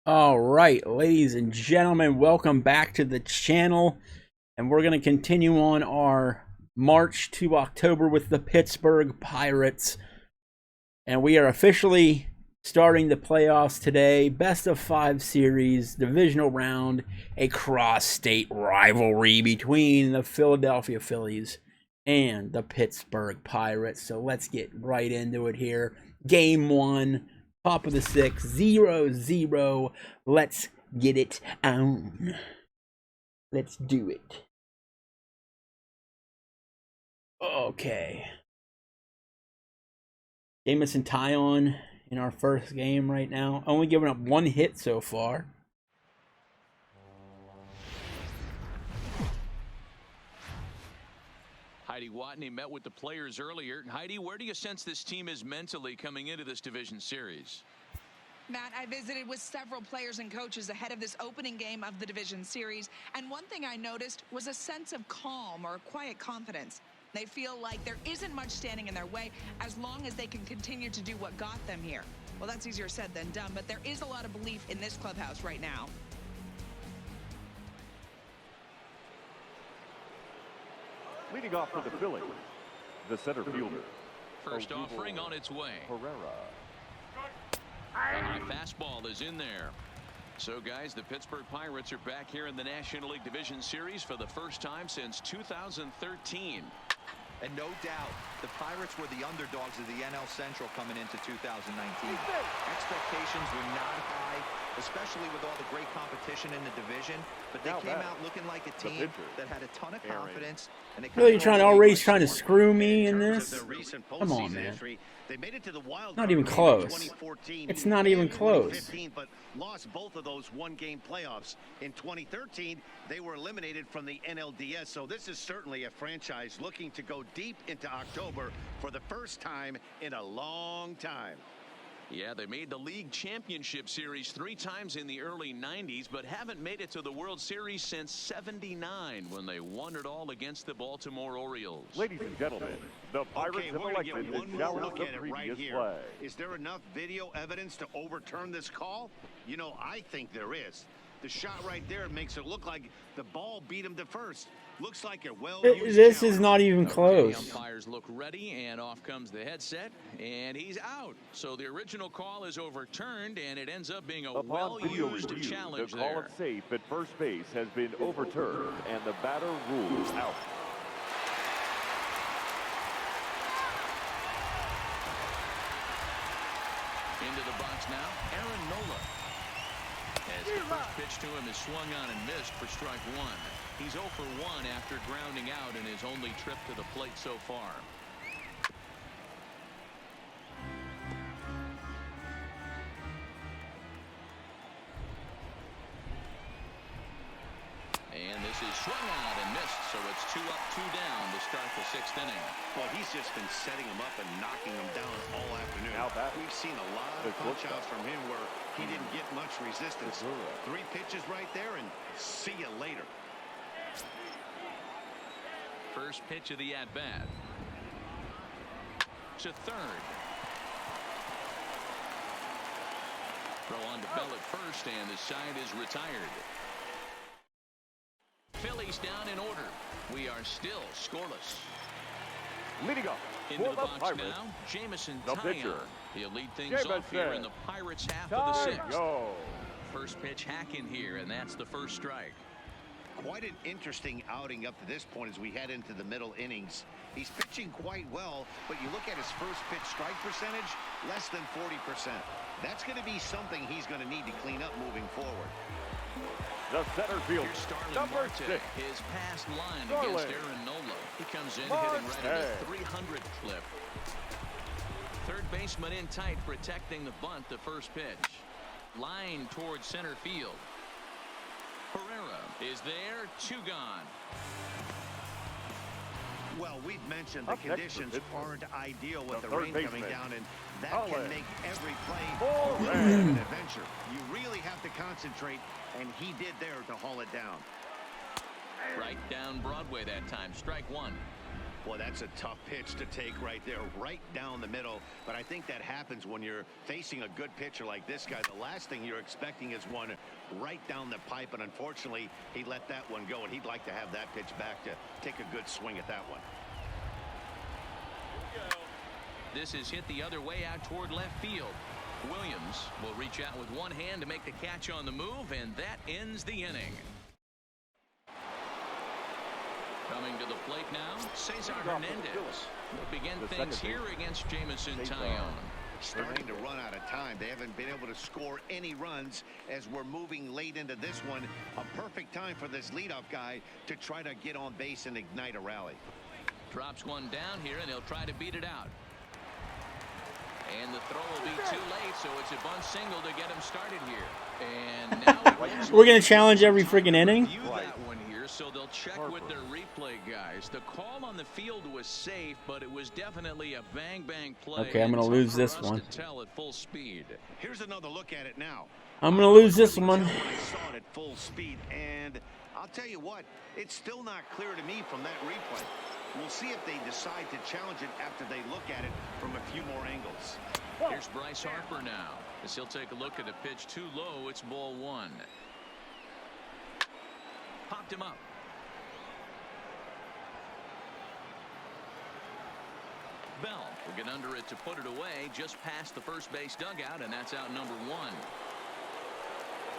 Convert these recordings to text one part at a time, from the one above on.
All right, ladies and gentlemen, welcome back to the channel. And we're going to continue on our March to October with the Pittsburgh Pirates. And we are officially starting the playoffs today. Best of 5 series, divisional round, a cross-state rivalry between the Philadelphia Phillies and the Pittsburgh Pirates. So let's get right into it here. Game 1. Top of the 6th, 0-0. Let's get it on. Let's do it. Okay. Jamison Tyon in our first game right now. Only giving up 1 hit so far. Heidi Watney met with the players earlier. Heidi, where do you sense this team is mentally coming into this division series? Matt, I visited with several players and coaches ahead of this opening game of the division series, and one thing I noticed was a sense of calm or quiet confidence. They feel like there isn't much standing in their way as long as they can continue to do what got them here. Well, that's easier said than done, but there is a lot of belief in this clubhouse right now. Leading off for the Phillies, the center fielder. First offering on its way. Herrera. A high fastball is in there. So, guys, the Pittsburgh Pirates are back here in the National League Division Series for the first time since 2013. And no doubt, the Pirates were the underdogs of the NL Central coming into 2019. Expectations were not high, especially with all the great competition in the division. But they came out looking like a team that had a ton of confidence. And Really already trying to screw me in this? Come on, man. They made it to the wild not even close. It's not even close. But lost both of those one-game playoffs. In 2013, they were eliminated from the NLDS. So this is certainly a franchise looking to go deep into October for the first time in a long time. Yeah, they made the League Championship Series 3 times in the early 90s, but haven't made it to the World Series since '79 when they won it all against the Baltimore Orioles. Ladies and gentlemen, the Pirates have elected to challenge Look the at it right previous here. play. Is there enough video evidence to overturn this call? You know, I think there is. The shot right there makes it look like the ball beat him to first. Looks like a well-used This is not even close. The umpires look ready, and off comes the headset, and he's out. So the original call is overturned, and it ends up being a well-used challenge the call there. of safe at first base has been overturned, and the batter rules out. Into the box now, Aaron Nola. As the first pitch to him is swung on and missed for strike 1. He's 0 for 1 after grounding out in his only trip to the plate so far. And this is swung out and missed, so it's 2 up, 2 down to start the 6th inning. Well, he's just been setting him up and knocking him down all afternoon. We've seen a lot of punch-outs from him where he didn't get much resistance. 3 pitches right there, and see you later. First pitch of the at-bat. To third. Throw on to Bell at first, and the side is retired. Phillies down in order. We are still scoreless. Leading up Into for the the box Pirates, now, Jamison the Tyon. pitcher, He'll lead things off here in the Pirates' half of the 6th. First pitch hacking here, and that's the first strike. Quite an interesting outing up to this point as we head into the middle innings. He's pitching quite well, but you look at his first pitch strike percentage, less than 40%. That's going to be something he's going to need to clean up moving forward. The center fielder, Here's Starling number Marte, 6. his past line against Aaron Nola. He comes in hitting right at a 300 clip. Third baseman in tight, protecting the bunt, the first pitch. Line towards center field. Herrera is there, 2 gone. Well, we've mentioned the conditions aren't ideal with the rain coming down, and that can make every play a little bit of an adventure. You really have to concentrate, and he did there to haul it down. Right down Broadway that time, strike 1. Well, that's a tough pitch to take right there, right down the middle. But I think that happens when you're facing a good pitcher like this guy. The last thing you're expecting is one right down the pipe, and unfortunately, he let that one go, and he'd like to have that pitch back to take a good swing at that one. This is hit the other way out toward left field. Williams will reach out with one hand to make the catch on the move, and that ends the inning. Coming to the plate now, Cesar Hernandez will begin things here against Jamison Tyone. Starting to run out of time. They haven't been able to score any runs as we're moving late into this one. A perfect time for this leadoff guy to try to get on base and ignite a rally. Drops one down here, and he'll try to beat it out. And the throw will be too late, so it's a bunt single to get him started here. And now we're going to challenge every freaking inning. That one here, so they'll check with their replay guys. The call on the field was safe, but it was definitely a bang-bang play. Okay, I'm going to lose this one. To tell at full speed. Here's another look at it now. I'm going to lose this one. I saw it at full speed, and I'll tell you what, it's still not clear to me from that replay. We'll see if they decide to challenge it after they look at it from a few more angles. Here's Bryce Harper now, as he'll take a look at a pitch too low. It's ball one. Popped him up. Bell will get under it to put it away just past the first base dugout, and that's out number one.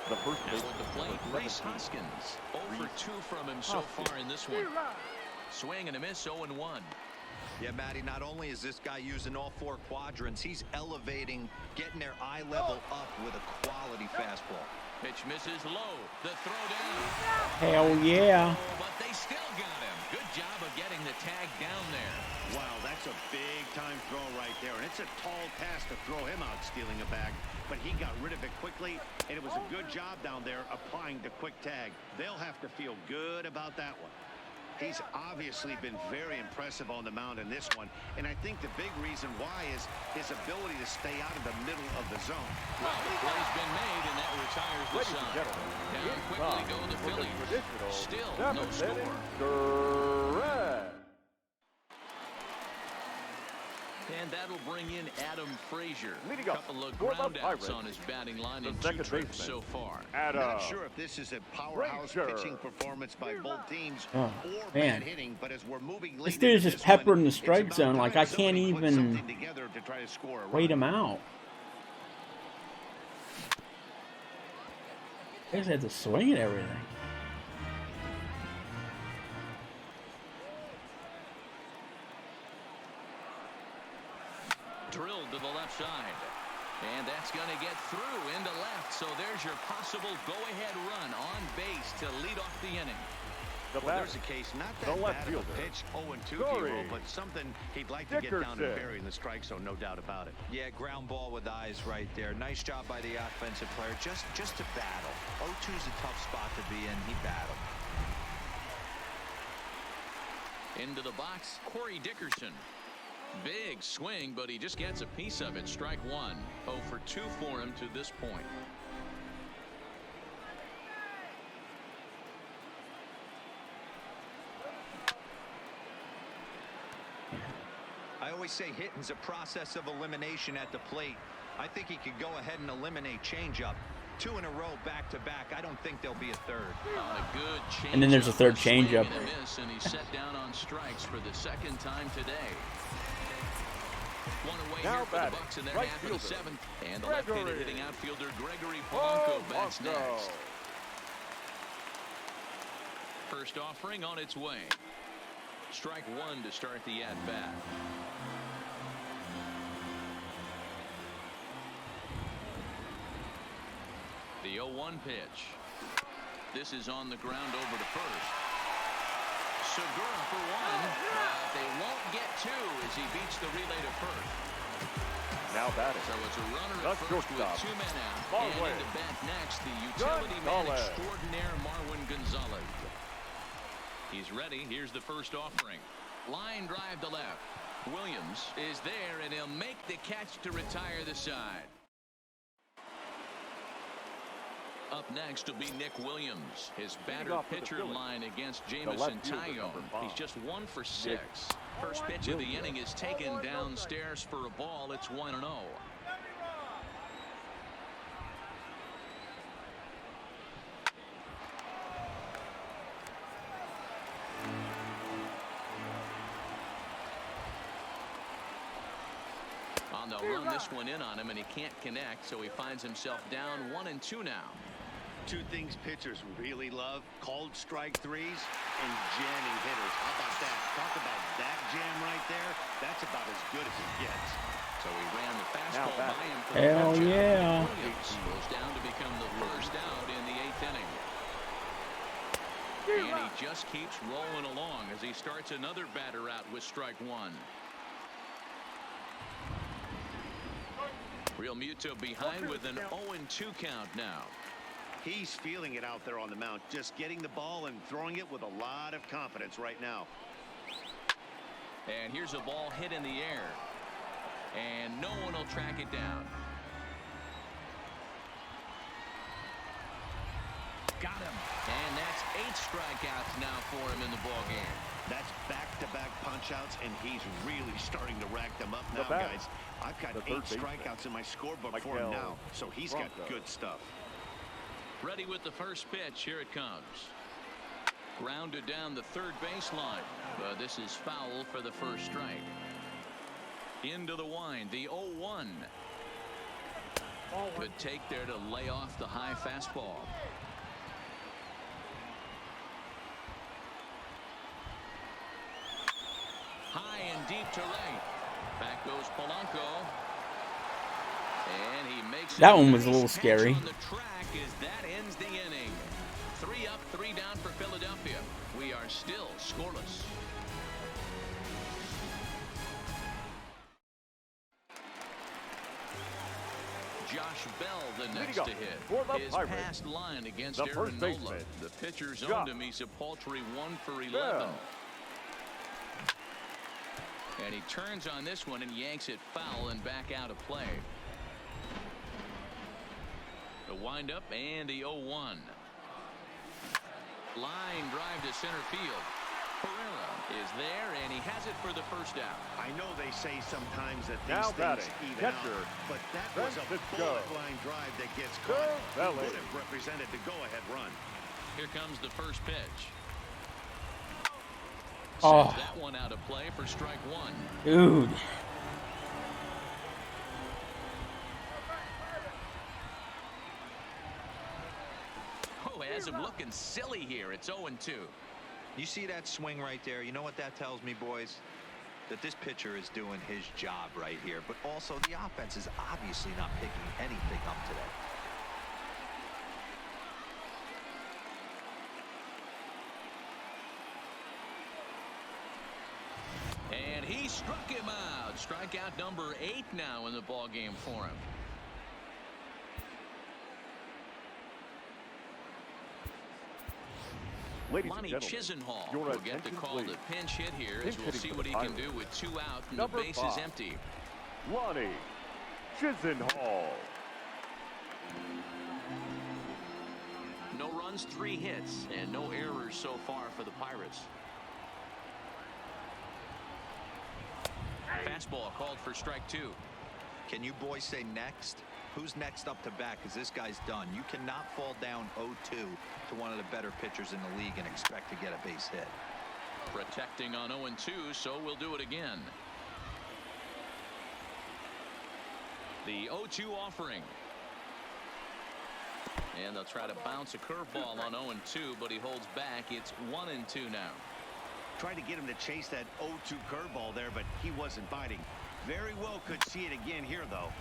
The first now with the plate, Rhys Hoskins. 0 for 2 from him so far in this one. Swing and a miss, 0-1. Yeah, Matty, not only is this guy using all 4 quadrants, he's elevating, getting their eye level up with a quality fastball. Pitch misses low. The throw down. Hell yeah. But they still got him. Good job of getting the tag down there. Wow, that's a big-time throw right there. And it's a tall task to throw him out stealing a bag. But he got rid of it quickly, and it was a good job down there applying the quick tag. They'll have to feel good about that one. He's obviously been very impressive on the mound in this one, and I think the big reason why is his ability to stay out of the middle of the zone. Well, the play's been made, and that retires the side. Down quickly go the Phillies. Still no score. Correct. And that'll bring in Adam Frazier. Leading A up couple of for the ground outs Pirates, on his batting line the in 2 second trips baseman, so far. Not sure if this is a powerhouse Frazier. pitching performance by both teams Oh, or man. bad hitting, but as we're moving This late dude is into just this one, peppered in the it's strike about zone. Like, time I can't somebody puts even something together to try to score a wait run. him out. He just had to swing at everything. Drilled to the left side. And that's going to get through into left. So there's your possible go-ahead run on base to lead off the inning. Well, there's a case, not that bad of a pitch, 0-2 Hero, but something he'd like to get down and bury in the strike zone, no doubt about it. Yeah, ground ball with eyes right there. Nice job by the offensive player, just to battle. 0-2 is a tough spot to be in. He battled. Into the box, Corey Dickerson. Big swing, but he just gets a piece of it. Strike one. 0 for 2 for him to this point. I always say hitting's a process of elimination at the plate. I think he could go ahead and eliminate changeup. 2 in a row back-to-back. I don't think there'll be a third. On a good change. And then there's a third changeup. And he's set down on strikes for the second time today. One away Now here for the batting, Bucks in their right half of the fielder, 7th. And the left-handed Gregory. hitting outfielder Gregory Polanco bats next. First offering on its way. Strike one to start the at-bat. The 0-1 pitch. This is on the ground over to first. Segura for one. They won't get 2 as he beats the relay to first. Now batting. So it's a runner That's at first with shortstop. 2 men out. Ball And away. into bat next, the utility man Gonzalez. extraordinaire Marwin Gonzalez. He's ready. Here's the first offering. Line drive to left. Williams is there, and he'll make the catch to retire the side. Up next will be Nick Williams. His batter-pitcher line against Jamison Tyone. He's just 1 for 6. First pitch of the inning is taken downstairs for a ball. It's 1-0. On the run, this one in on him, and he can't connect, so he finds himself down 1-2 now. Two things pitchers really love: called strike threes and jamming hitters. How about that? Talk about that jam right there. That's about as good as it gets. So he ran the fastball by him for Hell the yeah. Williams goes down to become the first out in the 8th inning. And he just keeps rolling along as he starts another batter out with strike 1. Real Muto behind with an 0-2 count now. He's feeling it out there on the mound, just getting the ball and throwing it with a lot of confidence right now. And here's a ball hit in the air, and no one will track it down. Got him. And that's 8 strikeouts now for him in the ball game. That's back-to-back punch-outs, and he's really starting to rack them up now, guys. I've got 8 strikeouts in my scorebook for him now, so he's got good stuff. Ready with the first pitch. Here it comes. Grounded down the third baseline. But this is foul for the first strike. Into the wind. The 0-1. Good take there to lay off the high fastball. High and deep to right. Back goes Polanco. And he makes that one was a little scary. on the track as that ends the inning. 3 up, 3 down for Philadelphia. We are still scoreless. Josh Bell the next to hit. His past line against Aaron Nola. The pitcher's owned him. He's a paltry 1 for 11. And he turns on this one and yanks it foul and back out of play. The windup and the 0-1. Line drive to center field. Pereira is there, and he has it for the first out. I know they say sometimes that these things even out, but that was a bullet line drive that gets caught. It would have represented the go-ahead run. Here comes the first pitch. Oh. Sends that one out of play for strike 1. Dude. Oh, has him looking silly here. It's 0-2. You see that swing right there? You know what that tells me, boys? That this pitcher is doing his job right here. But also the offense is obviously not picking anything up today. And he struck him out. Strikeout number 8 now in the ball game for him. Lonnie Chisenhall will get the call to pinch hit here as we'll see what he can do with 2 out and the base is empty. Lonnie Chisenhall. No runs, 3 hits, and no errors so far for the Pirates. Fastball called for strike 2. Can you boys say next? Who's next up to bat? Because this guy's done. You cannot fall down 0-2 to one of the better pitchers in the league and expect to get a base hit. Protecting on 0-2, so we'll do it again. The 0-2 offering. And they'll try to bounce a curveball on 0-2, but he holds back. It's 1-2 now. Tried to get him to chase that 0-2 curveball there, but he wasn't biting. Very well could see it again here, though.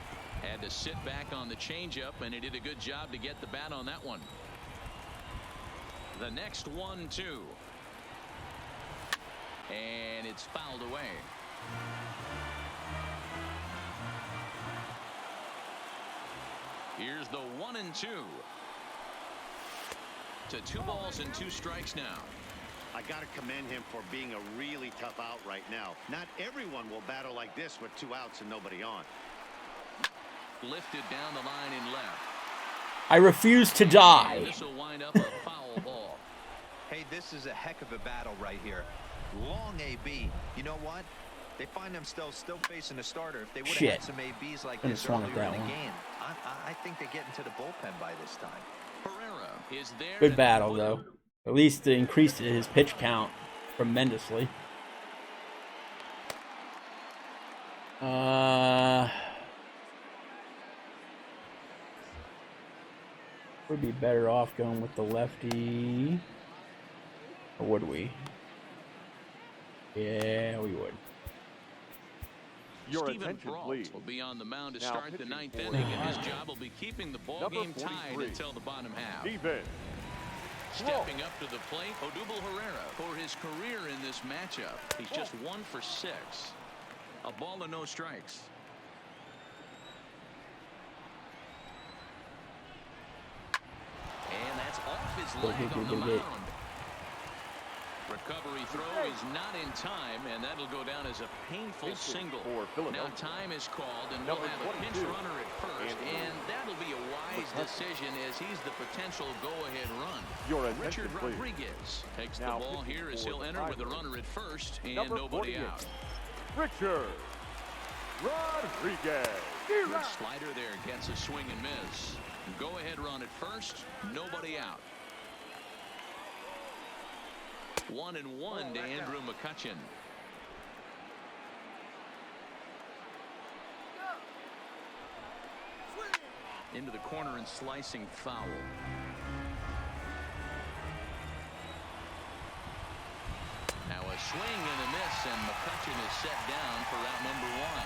Had to sit back on the changeup, and he did a good job to get the bat on that one. The next 1-2. And it's fouled away. Here's the 1-2. To 2 balls and 2 strikes now. I got to commend him for being a really tough out right now. Not everyone will battle like this with 2 outs and nobody on. Lifted down the line in left. I refuse to die. This will wind up a foul ball. Hey, this is a heck of a battle right here. Long AB. You know what? They find themselves still facing a starter. If they would have had some ABs like this earlier in the game, I think they get into the bullpen by this time. Herrera is there. Good battle, though. At least it increased his pitch count tremendously. Would be better off going with the lefty. Or would we? Yeah, we would. Your Stephen attention, Brault please. will be on the mound to Now start the pitching ninth for inning, the and his Pirates. job will be keeping the ball Number game tied 43. until the bottom half. Steven. Stepping up to the plate, Odubel Herrera. For his career in this matchup, he's just 1 for 6. A ball and no strikes. And that's off his leg on the mound. Recovery throw is not in time, and that'll go down as a painful single. Now time is called, and we'll have a pinch runner at first, and that'll be a wise decision as he's the potential go-ahead run. Richard Rodriguez takes the ball here as he'll enter with a runner at first and nobody out. Richard Rodriguez. Good slider there gets a swing and miss. Go-ahead run at first, nobody out. 1-1 to Andrew McCutchen. Into the corner and slicing foul. Now a swing and a miss, and McCutchen is set down for out number 1.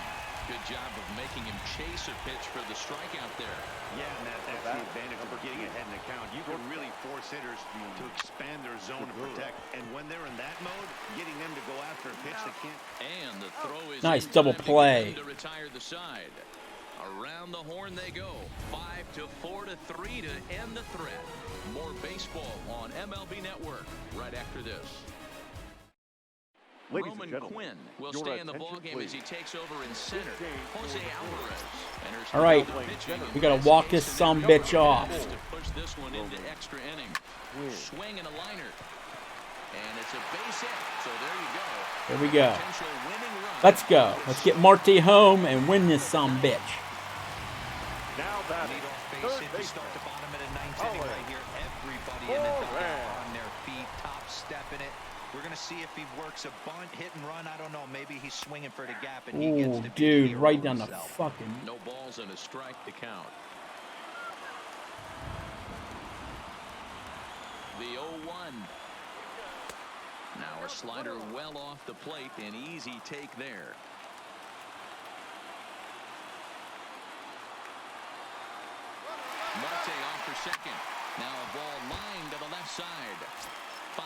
Good job of making him chase a pitch for the strikeout there. Yeah, Matt, that's the advantage of getting ahead in the count. You can really force hitters to expand their zone to protect. And when they're in that mode, getting them to go after a pitch that can't. And the throw is nice in double time play to retire the side. Around the horn they go. 5-4 to 3 to end the threat. More baseball on MLB Network right after this. Ladies Roman and gentlemen, Quinn will your stay in the attention, ballgame as he please. takes over in center. Jose Alvarez enters. All right, we gotta walk this sumbitch off. To push this one into extra inning. Swing and a liner. And it's a base hit. So there you go. There we go. Potential winning run. Let's go. Let's get Marty home and win this sumbitch. Now that Leadoff base hit to start the bottom of the ninth inning right here. Everybody in the dugout on their feet, top stepping it. We're going to see if he works a bunt, hit and run. I don't know. Maybe he's swinging for the gap and he gets Ooh, to be dude, hero right down the himself. fucking. No balls and a strike to count. The 0-1. Now a slider well off the plate. An easy take there. Marte off for second. Now a ball lined to the left side. Foul.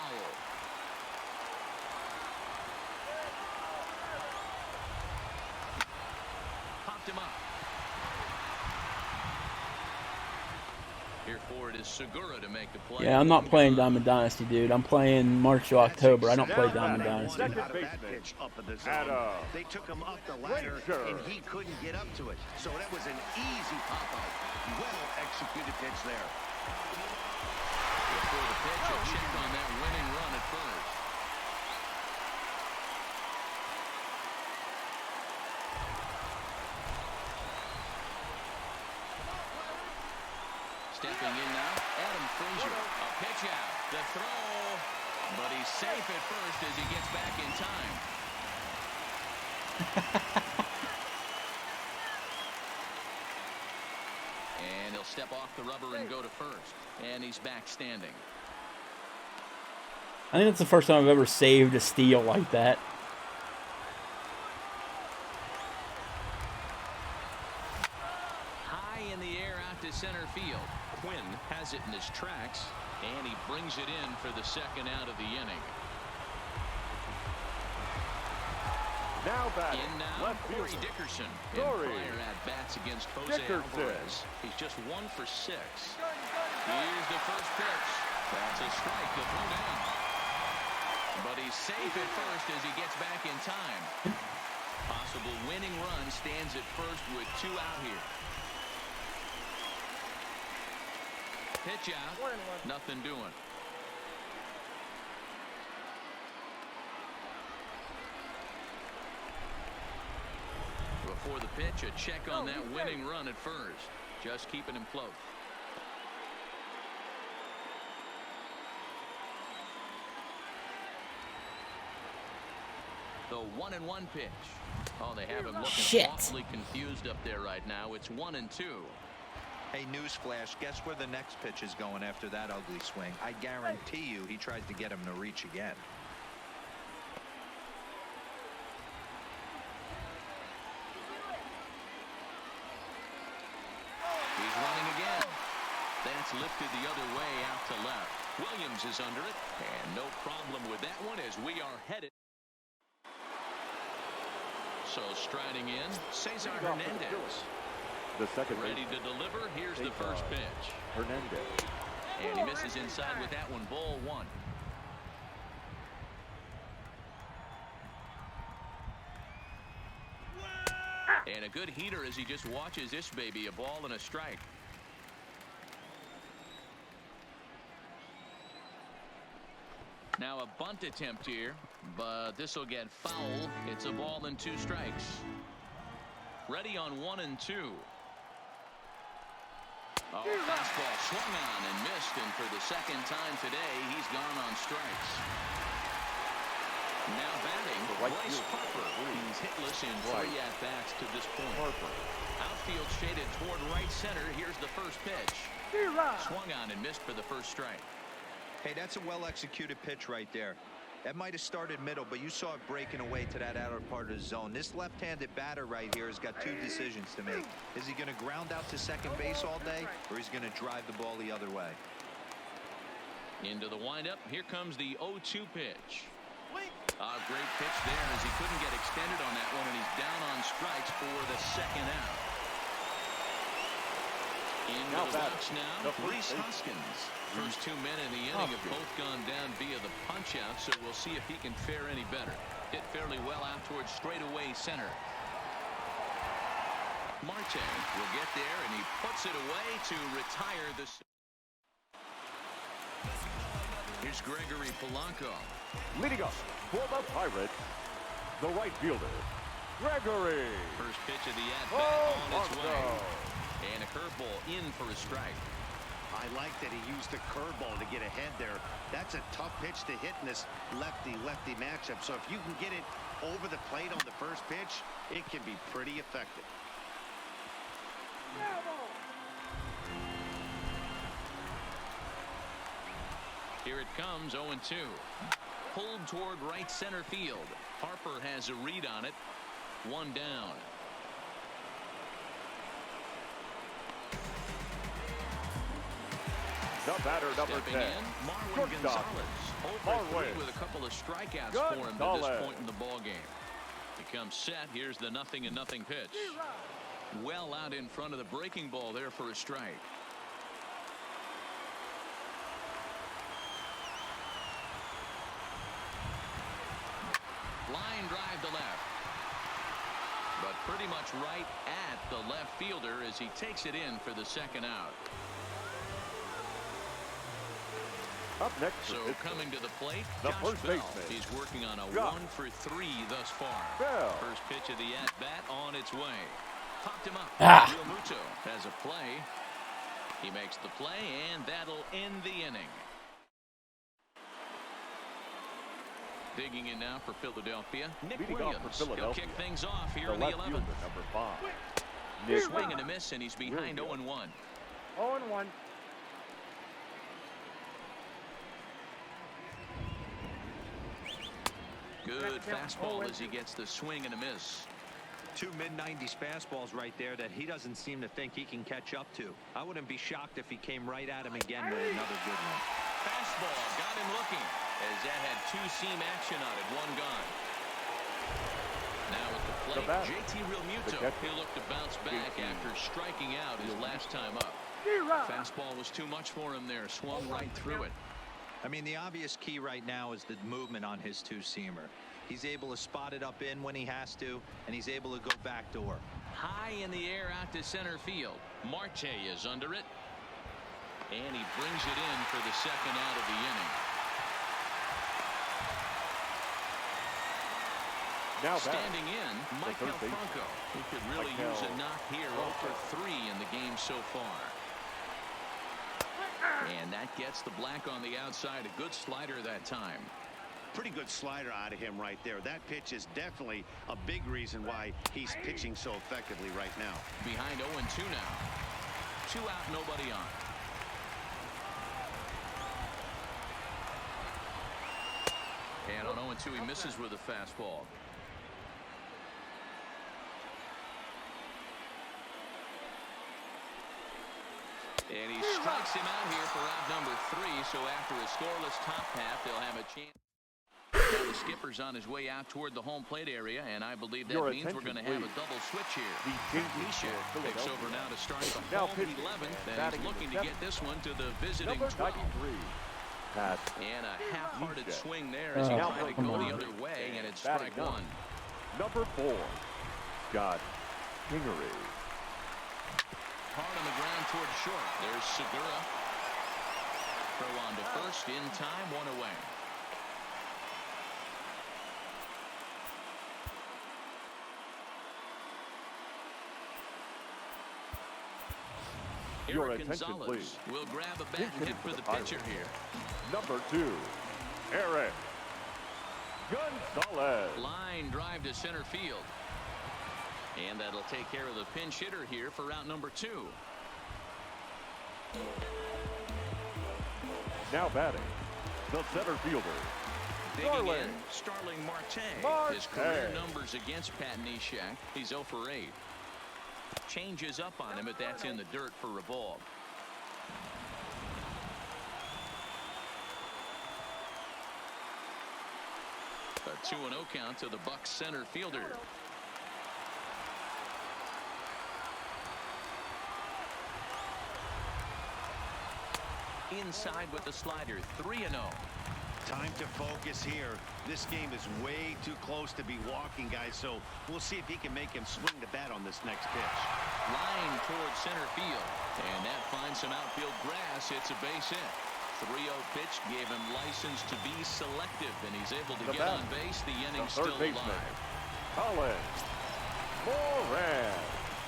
Popped him up. Here for it is Segura to make the play. Yeah, I'm not playing Diamond Dynasty, dude. I'm playing March to October. I don't play Diamond Dynasty. Out of that pitch up in the zone. They took him up the ladder, and he couldn't get up to it. So that was an easy pop-out. Well executed pitch there. Before the pitch, a check on that winning run at first. Stepping in now, Adam Frazier. A pitch out. The throw. But he's safe at first as he gets back in time. And he'll step off the rubber and go to first. And he's back standing. I think that's the first time I've ever saved a steal like that. High in the air out to center field. Quinn has it in his tracks, and he brings it in for the second out of the inning. now batting, In now, left Corey fielder. Dickerson. Corey In prior at-bats against Jose Alvarez. He's just 1 for 6. Here's the first pitch. That's a strike to throw down. But he's safe at first as he gets back in time. Possible winning run stands at first with 2 out here. pitch out. Nothing doing. Before the pitch, a check on that winning run at first. Just keeping him close. The 1-1 pitch. Oh, they have him looking awfully confused up there right now. It's 1-2. Hey, newsflash, guess where the next pitch is going after that ugly swing? I guarantee you he tries to get him to reach again. He's running again. That's lifted the other way out to left. Williams is under it, and no problem with that one as we are headed. So striding in, Cesar Hernandez. The second ready to deliver. Here's the first pitch. Hernandez. And he misses inside with that one. Ball one. And a good heater as he just watches this baby. A ball and a strike. Now a bunt attempt here, but this will get foul. It's a ball and 2 strikes. Ready on 1-2. Oh, fastball swung on and missed, and for the second time today, he's gone on strikes. Now batting, Bryce Harper. He's hitless in 3 at-bats to this point. Outfield shaded toward right center. Here's the first pitch. Swung on and missed for the first strike. Hey, that's a well-executed pitch right there. That might have started middle, but you saw it breaking away to that outer part of the zone. This left-handed batter right here has got 2 decisions to make. Is he going to ground out to second base all day, or is he going to drive the ball the other way? Into the windup. Here comes the 0-2 pitch. Great pitch there as he couldn't get extended on that one, and he's down on strikes for the second out. Into the box now, Rhys Hoskins. First 2 men in the inning have both gone down via the punch-out, so we'll see if he can fare any better. Hit fairly well out towards straightaway center. Marte will get there, and he puts it away to retire this. Here's Gregory Polanco. Leading up for the Pirates, the right fielder, Gregory. First pitch of the at-bat on its way. And a curveball in for a strike. I like that he used the curveball to get ahead there. That's a tough pitch to hit in this lefty-lefty matchup. So if you can get it over the plate on the first pitch, it can be pretty effective. Here it comes, 0-2. Pulled toward right center field. Harper has a read on it. 1 down. The batter, number 10. Marwin Gonzalez. 0-3 with a couple of strikeouts for him to this point in the ball game. He comes set. Here's the 0-0 pitch. Well out in front of the breaking ball there for a strike. Line drive to left. But pretty much right at the left fielder as he takes it in for the second out. Up next, so coming to the plate, the Josh first Bell. baseman. He's working on a 1-for-3 thus far. Bell. First pitch of the at-bat on its way. Popped him up. Real Muto has a play. He makes the play, and that'll end the inning. Digging in now for Philadelphia, Nick Williams. He'll kick things off here in the 11th. Number 5. Nick swing and a miss, and he's behind 0-1. 0-1. Good fastball as he gets the swing and a miss. 2 mid-90s fastballs right there that he doesn't seem to think he can catch up to. I wouldn't be shocked if he came right at him again with another good one. Fastball got him looking as that had 2-seam action on it. 1 gone. Now at the plate, JT Realmuto. He'll look to bounce back after striking out his last time up. Fastball was too much for him there. Swung right through it. I mean, the obvious key right now is the movement on his 2-seamer. He's able to spot it up in when he has to, and he's able to go backdoor. High in the air out to center field. Marte is under it. And he brings it in for the second out of the inning. Now standing in, Michael Franco, who could really use a knock here. 0 for 3 in the game so far. And that gets the black on the outside. A good slider that time. Pretty good slider out of him right there. That pitch is definitely a big reason why he's pitching so effectively right now. Behind 0-2 now. 2 out, nobody on. And on 0-2, he misses with a fastball. And he strikes him out here for out number 3. So after a scoreless top half, they'll have a chance. Now the skipper's on his way out toward the home plate area, and I believe that means we're going to have a double switch here. Misha picks over now to start the home 11th, and he's looking to get this one to the visiting 12th. And a half-hearted swing there as he tried to go the other way, and it's strike 1. Number 4, Scott Kingery. Hard on the ground toward short. There's Segura. Throw on to first in time, 1 away. Your Eric attention, Gonzalez please. will grab a bat and hit for the pitcher here. Number 2, Eric Gonzalez. Line drive to center field. And that'll take care of the pinch hitter here for route number 2. Now batting, the center fielder, Digging in, Starling Marte. His career numbers against Pat Neshek. He's 0 for 8. Changes up on him, but that's in the dirt for a ball. A 2-0 count to the Bucs center fielder. Inside with the slider, 3-0. Time to focus here. This game is way too close to be walking, guys, so we'll see if he can make him swing the bat on this next pitch. Line towards center field, and that finds some outfield grass. It's a base hit. 3-0 pitch gave him license to be selective, and he's able to get on base. The inning's still alive. Colin Moran.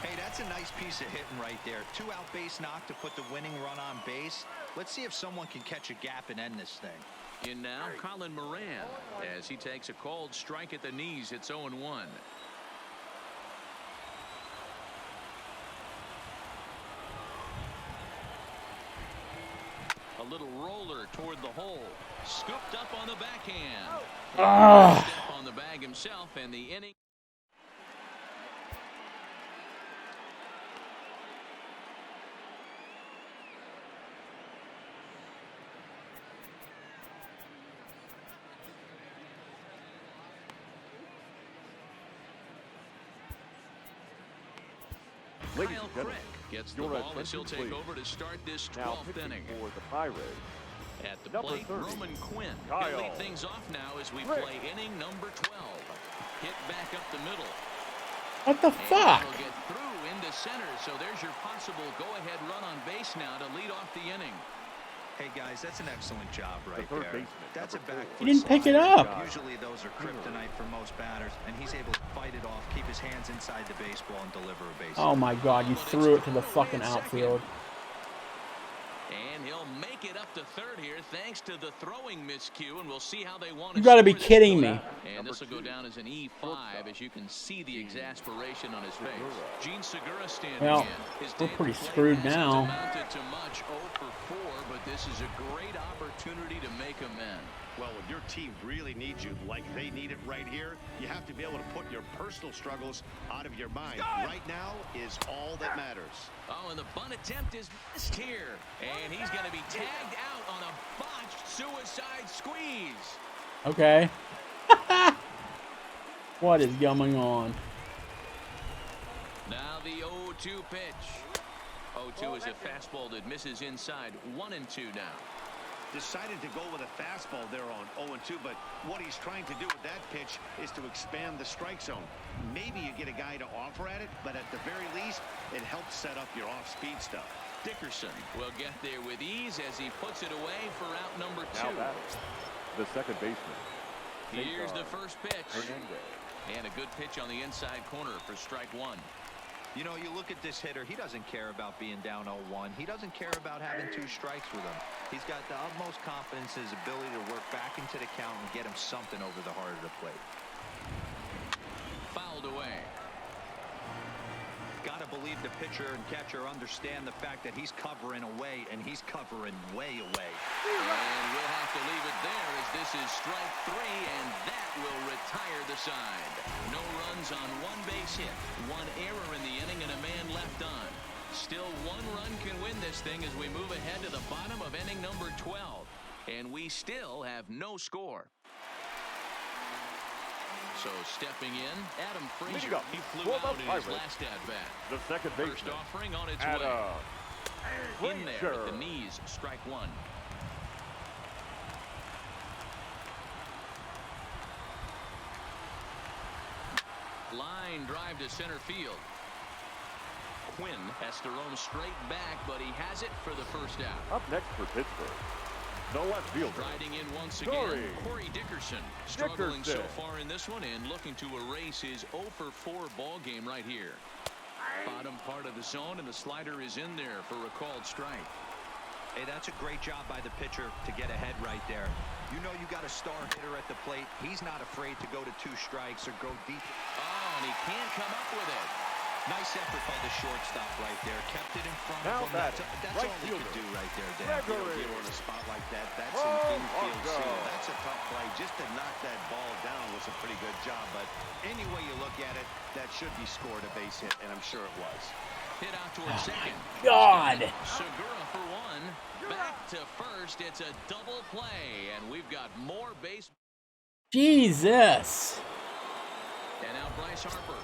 Hey, that's a nice piece of hitting right there. 2 out base knock to put the winning run on base. Let's see if someone can catch a gap and end this thing. In now, Colin Moran, as he takes a called strike at the knees. It's 0-1. A little roller toward the hole. Scooped up on the backhand. Step on the bag himself, and the inning. Ladies Kyle and gentlemen, Crick gets the your ball as he'll attention, take please. over to start this Now 12th pitching inning. for the Pirates, At the number plate, 30, Roman Quinn. Kyle He'll lead things off now as we Crick. play inning number 12. Hit back up the middle. What the fuck? And will get through into center, so there's your possible go-ahead run on base now to lead off the inning. Hey, guys, that's an excellent job right third there. baseman, That's a number back 4. He didn't pick it up. Usually those are kryptonite for most batters, and he's able to fight it off, keep his hands inside the baseball, and deliver a base. Oh my god, you threw it to the fucking outfield. And he'll make it up to third here thanks to the throwing miscue, and we'll see how they want to. You gotta be score this kidding one. me. And this will go down as an E5 as you can see the exasperation on his face. Gene Segura standing Well, in. His we're day pretty at the plate screwed hasn't now. amounted to much, 0 for 4, but this is a great opportunity to make amends. Well, when your team really needs you like they need it right here, you have to be able to put your personal struggles out of your mind. Right now is all that matters. Oh, and the bunt attempt is missed here. And he's going to be tagged out on a botched suicide squeeze. Okay. What is going on? Now the 0-2 pitch. 0-2 is a fastball that misses inside. 1-2 now. Decided to go with a fastball there on 0-2, but what he's trying to do with that pitch is to expand the strike zone. Maybe you get a guy to offer at it, but at the very least, it helps set up your off-speed stuff. Dickerson will get there with ease as he puts it away for out number 2. Now that's the second baseman. Here's the first pitch. Hernandez. And a good pitch on the inside corner for strike 1. You know, you look at this hitter, he doesn't care about being down 0-1. He doesn't care about having 2 strikes with him. He's got the utmost confidence in his ability to work back into the count and get him something over the heart of the plate. Fouled away. Got to believe the pitcher and catcher understand the fact that he's covering away, and he's covering way away. And we'll have to leave it there as this is strike 3, and that will retire the side. No runs on 1 base hit, 1 error in the inning, and a man left on. Still 1 run can win this thing as we move ahead to the bottom of inning number 12. And we still have no score. So stepping in, Adam Frazier. He flew out in his last at-bat. The second baseman. First offering on its Adam way. In there Frazier. at the knees, strike 1. Line drive to center field. Quinn has to roam straight back, but he has it for the first out. Up next for Pittsburgh, the left fielder. Riding in once again, Corey Dickerson. Struggling so far in this one and looking to erase his 0 for 4 ball game right here. Bottom part of the zone, and the slider is in there for a called strike. Hey, that's a great job by the pitcher to get ahead right there. You know you got a star hitter at the plate. He's not afraid to go to 2 strikes or go deep. Oh, and he can't come up with it. Nice effort by the shortstop right there. Kept it in front Now of him. That's all he could do right there, Dan. You know, in a spot like that, that's an infield single. That's a tough play. Just to knock that ball down was a pretty good job. But any way you look at it, that should be scored a base hit, and I'm sure it was. Hit out towards second. God. Segura for 1. Back to first. It's a double play, and we've got more base. Jesus. And now Bryce Harper.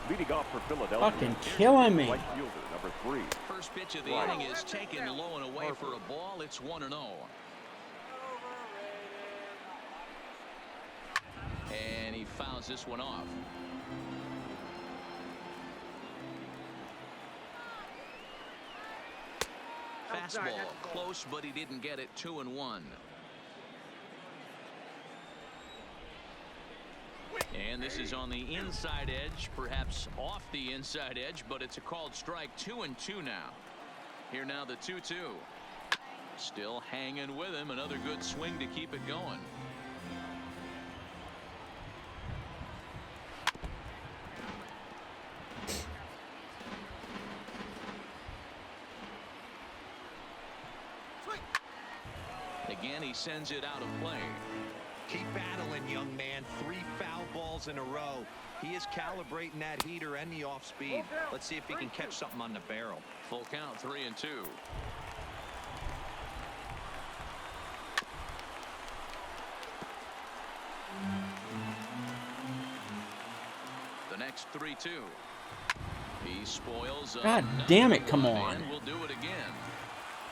Leading off for Philadelphia. Fucking killing me. Right fielder, number 3. First pitch of the inning is taken low and away for a ball. It's 1-0. And he fouls this one off. Fastball close, but he didn't get it. 2-1. And this is on the inside edge, perhaps off the inside edge, but it's a called strike. 2-2 now. Here now the 2-2. Still hanging with him. Another good swing to keep it going. Again, he sends it out of play. Keep battling, young man. 3 foul balls in a row. He is calibrating that heater and the off speed. Let's see if he can catch something on the barrel. Full count, 3-2. The next 3-2. He spoils. God damn it, come on. We'll do it again.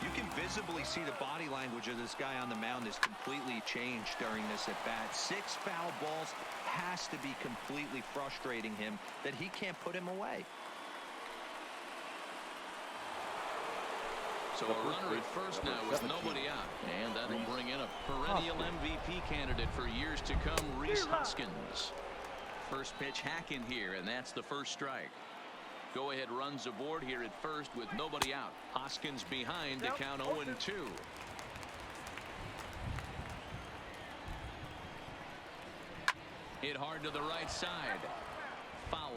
You can visibly see the body language of this guy on the mound is completely changed during this at bat. 6 foul balls has to be completely frustrating him that he can't put him away. So a runner at first now with nobody out. And that'll bring in a perennial MVP candidate for years to come, Rhys Hoskins. First pitch hack in here, and that's the first strike. Go ahead runs aboard here at first with nobody out. Hoskins behind to count 0-2. Hit hard to the right side. Foul.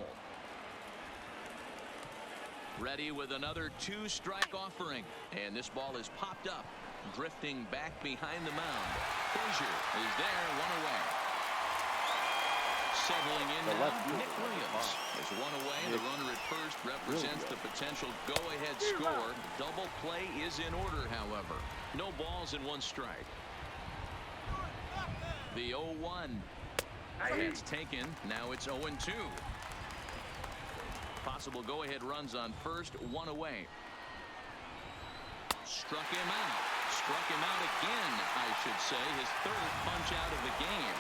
Ready with another 2-strike offering. And this ball is popped up. Drifting back behind the mound. Frazier is there, 1 away. Settling in now, Nick Williams is 1 away. The runner at first represents the potential go-ahead score. Double play is in order, however. No balls and 1 strike. The 0-1. That's taken. Now it's 0-2. Possible go-ahead runs on first, 1 away. Struck him out. Struck him out again, I should say. His 3rd punch out of the game.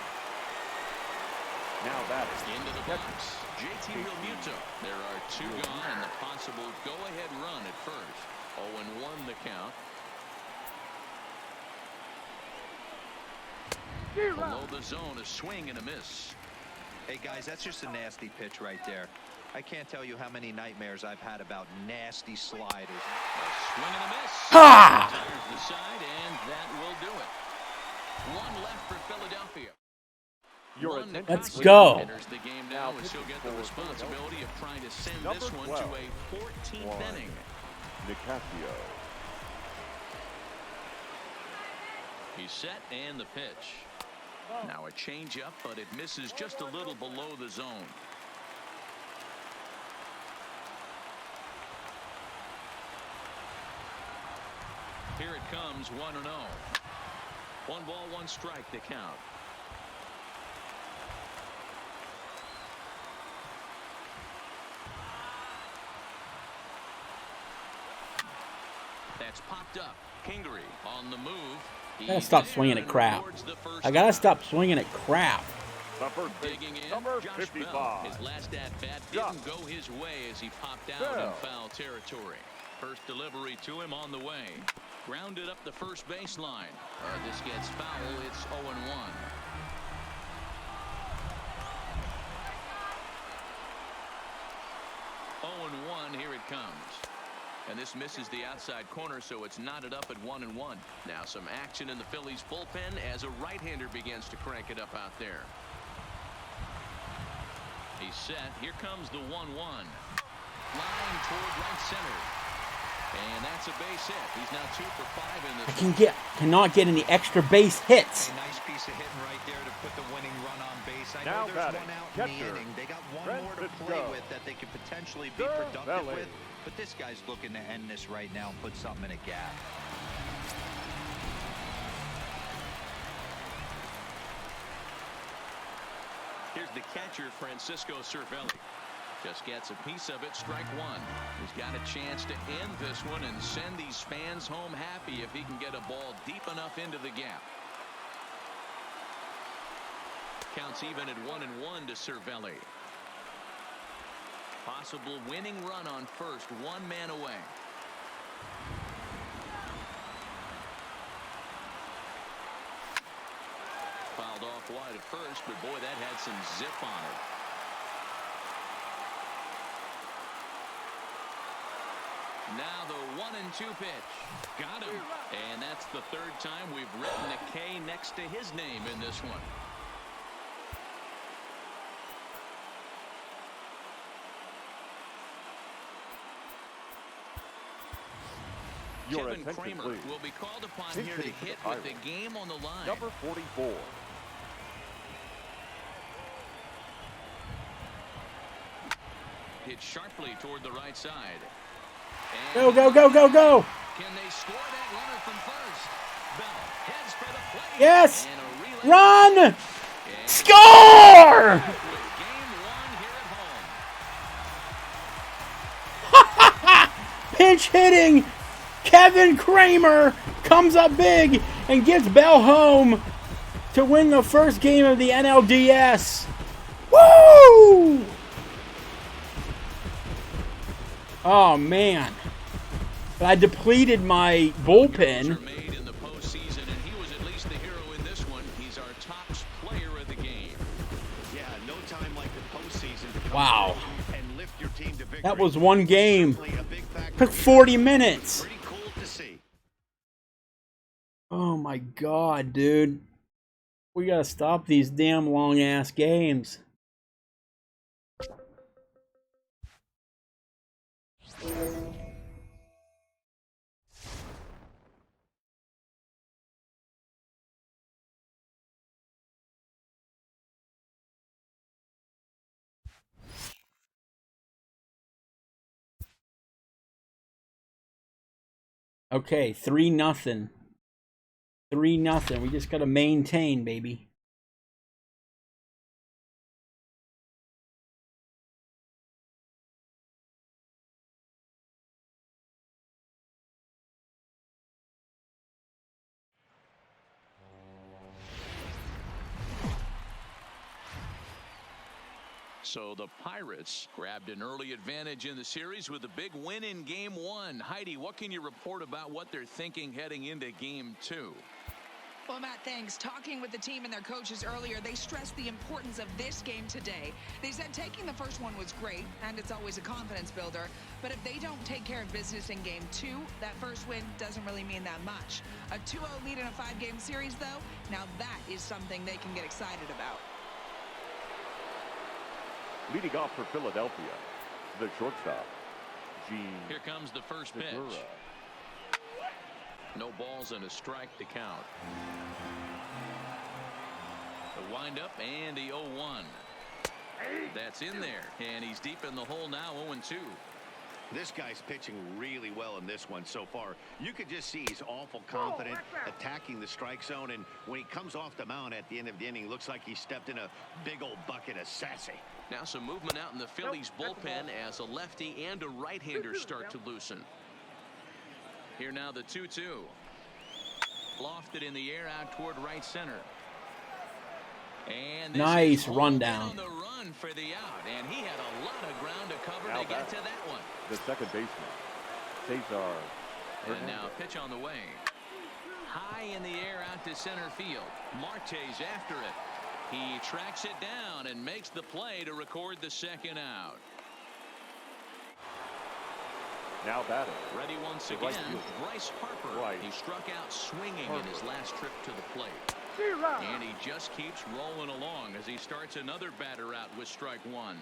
Now that's into the box. JT Realmuto. There are 2 gone and the possible go-ahead run at first. 0-1 the count. Below the zone, a swing and a miss. Hey guys, that's just a nasty pitch right there. I can't tell you how many nightmares I've had about nasty sliders. A swing and a miss. Ha! Tires the side, and that will do it. One left for Philadelphia. Let's go. Enters the game now, and she'll get the responsibility of trying to send this one to a 14th inning. Nicasio. He's set and the pitch. Now a changeup, but it misses just a little below the zone. Here it comes, 1-0. 1 ball, 1 strike to count. That's popped up. Kingery on the move. I gotta stop swinging at crap. I gotta stop swinging at crap. Digging in, number Josh 55. Bell. His last at-bat didn't go his way as he popped out in foul territory. First delivery to him on the way. Grounded up the first baseline. This gets foul. It's 0-1. Here it comes. And this misses the outside corner, so it's knotted up at 1-1. Now some action in the Phillies bullpen as a right-hander begins to crank it up out there. He's set. Here comes the 1-1. Line toward right center. And that's a base hit. He's now 2 for 5 in this. Cannot get any extra base hits. A nice piece of hitting right there to put the winning run on base. I Now know there's batting, one out in catcher, the inning. They got one more to play with that they could potentially be productive with. But this guy's looking to end this right now and put something in a gap. Here's the catcher, Francisco Cervelli. Just gets a piece of it, strike 1. He's got a chance to end this one and send these fans home happy if he can get a ball deep enough into the gap. Counts even at 1-1 to Cervelli. Possible winning run on first, 1 man away. Fouled off wide at first, but boy, that had some zip on it. Now the 1-2 pitch. Got him. And that's the 3rd time we've written a K next to his name in this one. Kevin Kramer will be called upon here to hit with the game on the line. Number 44. Hit sharply toward the right side. Go, go, go, go, go. Can they score that runner from first? Bell heads for the plate. Yes. And a relay. Run. Score. With game 1 here at home. Pinch hitting. Kevin Kramer comes up big and gets Bell home to win the first game of the NLDS. Woo! Oh, man. But I depleted my bullpen. Made in the postseason, and he was at least the hero in this one. He's our top player of the game. Yeah, no time like the postseason to come Wow. and lift your team to victory. That was one game. Certainly a big factor. Took 40 minutes. Pretty cool to see. Oh, my God, dude. We got to stop these damn long-ass games. Okay, 3-0. 3-0. We just got to maintain, baby. So the Pirates grabbed an early advantage in the series with a big win in Game 1. Heidi, what can you report about what they're thinking heading into Game 2? Well, Matt, thanks. Talking with the team and their coaches earlier, they stressed the importance of this game today. They said taking the first one was great, and it's always a confidence builder. But if they don't take care of business in Game 2, that first win doesn't really mean that much. A 2-0 lead in a 5-game series, though, now that is something they can get excited about. Leading off for Philadelphia, the shortstop, Gene. Here comes the first pitch. No balls and a strike to count. The windup and the 0-1. That's in there, and he's deep in the hole now, 0-2. This guy's pitching really well in this one so far. You could just see he's awful confident, attacking the strike zone, and when he comes off the mound at the end of the inning, looks like he stepped in a big old bucket of sassy. Now some movement out in the Phillies bullpen as a lefty and a right-hander start to loosen. Here now the 2-2. Lofted in the air out toward right center. And nice rundown. On the run for the out, and he had a lot of ground to cover to get to that one. The second baseman, Cesar. And now pitch on the way. High in the air out to center field. Marte's after it. He tracks it down and makes the play to record the second out. Now batting. Ready once again, Bryce Harper. He struck out swinging in his last trip to the plate. And he just keeps rolling along as he starts another batter out with strike one.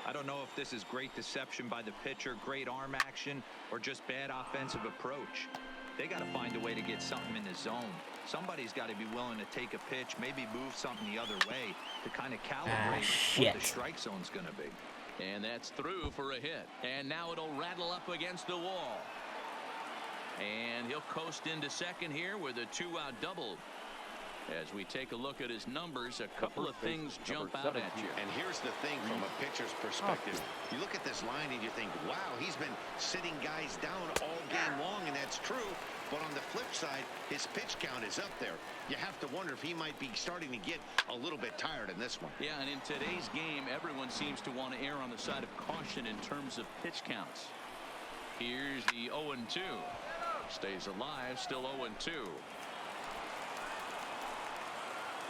I don't know if this is great deception by the pitcher, great arm action, or just bad offensive approach. They got to find a way to get something in the zone. Somebody's got to be willing to take a pitch, maybe move something the other way to kind of calibrate what the strike zone's going to be. And that's through for a hit. And now it'll rattle up against the wall. And he'll coast into second here with a 2-out double. As we take a look at his numbers, a couple of things jump out at you. And here's the thing from a pitcher's perspective. You look at this line and you think, wow, he's been sitting guys down all game long, and that's true. But on the flip side, his pitch count is up there. You have to wonder if he might be starting to get a little bit tired in this one. Yeah, and in today's game, everyone seems to want to err on the side of caution in terms of pitch counts. Here's the 0-2. Stays alive, still 0-2.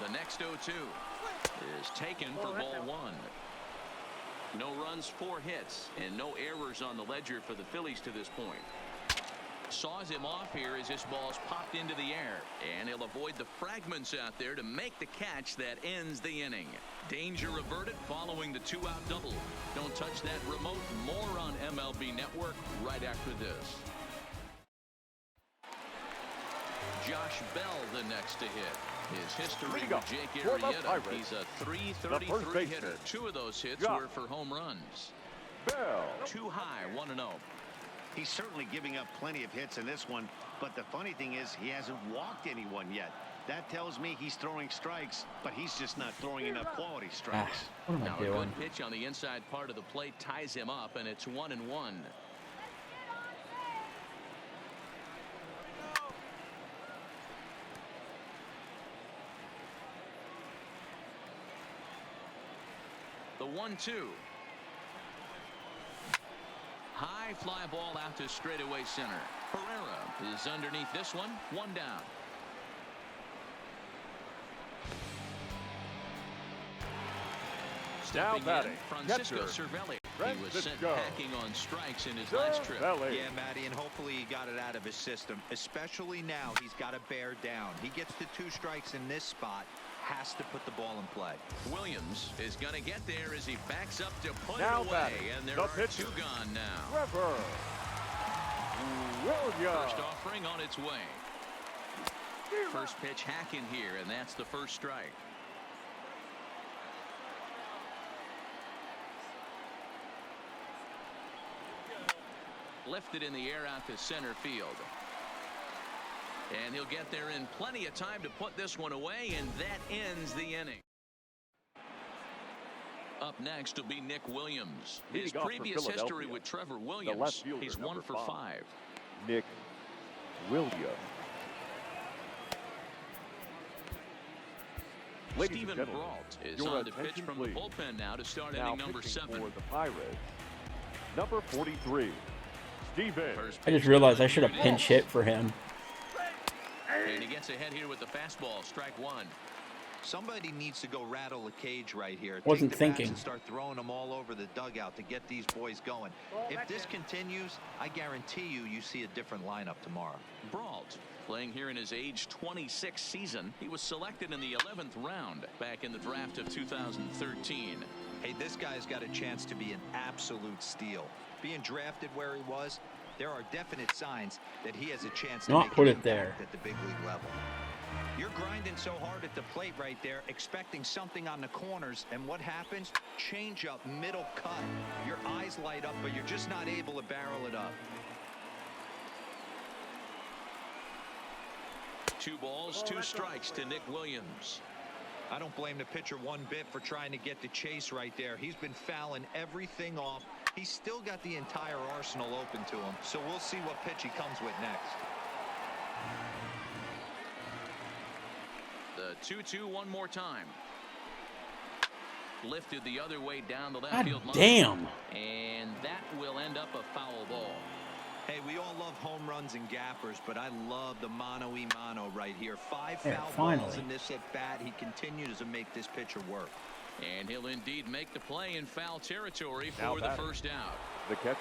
The next 0-2 is taken for ball one. No runs, 4 hits, and no errors on the ledger for the Phillies to this point. Saws him off here as this ball's popped into the air, and he'll avoid the fragments out there to make the catch that ends the inning. Danger averted following the 2-out double. Don't touch that remote. More on MLB Network right after this. Josh Bell the next to hit. His history with Jake Arrieta. He's a .333 hitter. 2 of those hits were for home runs. Bell. Too high, 1-0. He's certainly giving up plenty of hits in this one, but the funny thing is he hasn't walked anyone yet. That tells me he's throwing strikes, but he's just not throwing enough quality strikes. What am I doing? A good pitch on the inside part of the plate ties him up, and it's 1-1. The 1-2. High fly ball out to straightaway center. Herrera is underneath this one. 1 down. Stepping in, Francisco Cervelli. He was sent packing on strikes in his last trip. Yeah, Matty, and hopefully he got it out of his system. Especially now, he's got to bear down. He gets to 2 strikes in this spot. Has to put the ball in play. Williams is going to get there as he backs up to put it away, and there are 2 gone now. First offering on its way. First pitch hack in here, and that's the first strike. Lifted in the air out to center field. And he'll get there in plenty of time to put this one away, and that ends the inning. Up next will be Nick Williams. His previous history with Trevor Williams, he's 1 for 5. Nick Williams. Ladies and Steven gentlemen, Brault is your on to pitch attention, from please. the bullpen now to start Now inning number pitching 7. for the Pirates, number 43, Steven. First I just pitch realized I delivered, should have here it pinch is. hit for him. And he gets ahead here with the fastball, strike 1. Somebody needs to go rattle a cage right here. Wasn't Take the bats thinking. and start throwing them all over the dugout to get these boys going. If this continues, I guarantee you see a different lineup tomorrow. Brault playing here in his age 26 season. He was selected in the 11th round back in the draft of 2013. Hey, this guy's got a chance to be an absolute steal. Being drafted where he was, there are definite signs that he has a chance to Not make put an it there. impact at the big league level. You're grinding so hard at the plate right there, expecting something on the corners, and what happens? Change up, middle cut. Your eyes light up, but you're just not able to barrel it up. 2 balls, 2 strikes to Nick Williams. I don't blame the pitcher one bit for trying to get the chase right there. He's been fouling everything off. He's still got the entire arsenal open to him, so we'll see what pitch he comes with next. The 2-2 one more time. Lifted the other way down the left God field line. damn. And that will end up a foul ball. Hey, we all love home runs and gappers, but I love the mano-y-mano right here. 5 There, foul finally. balls in this at-bat. He continues to make this pitcher work. And he'll indeed make the play in foul territory Now for the batting. first out. The catcher,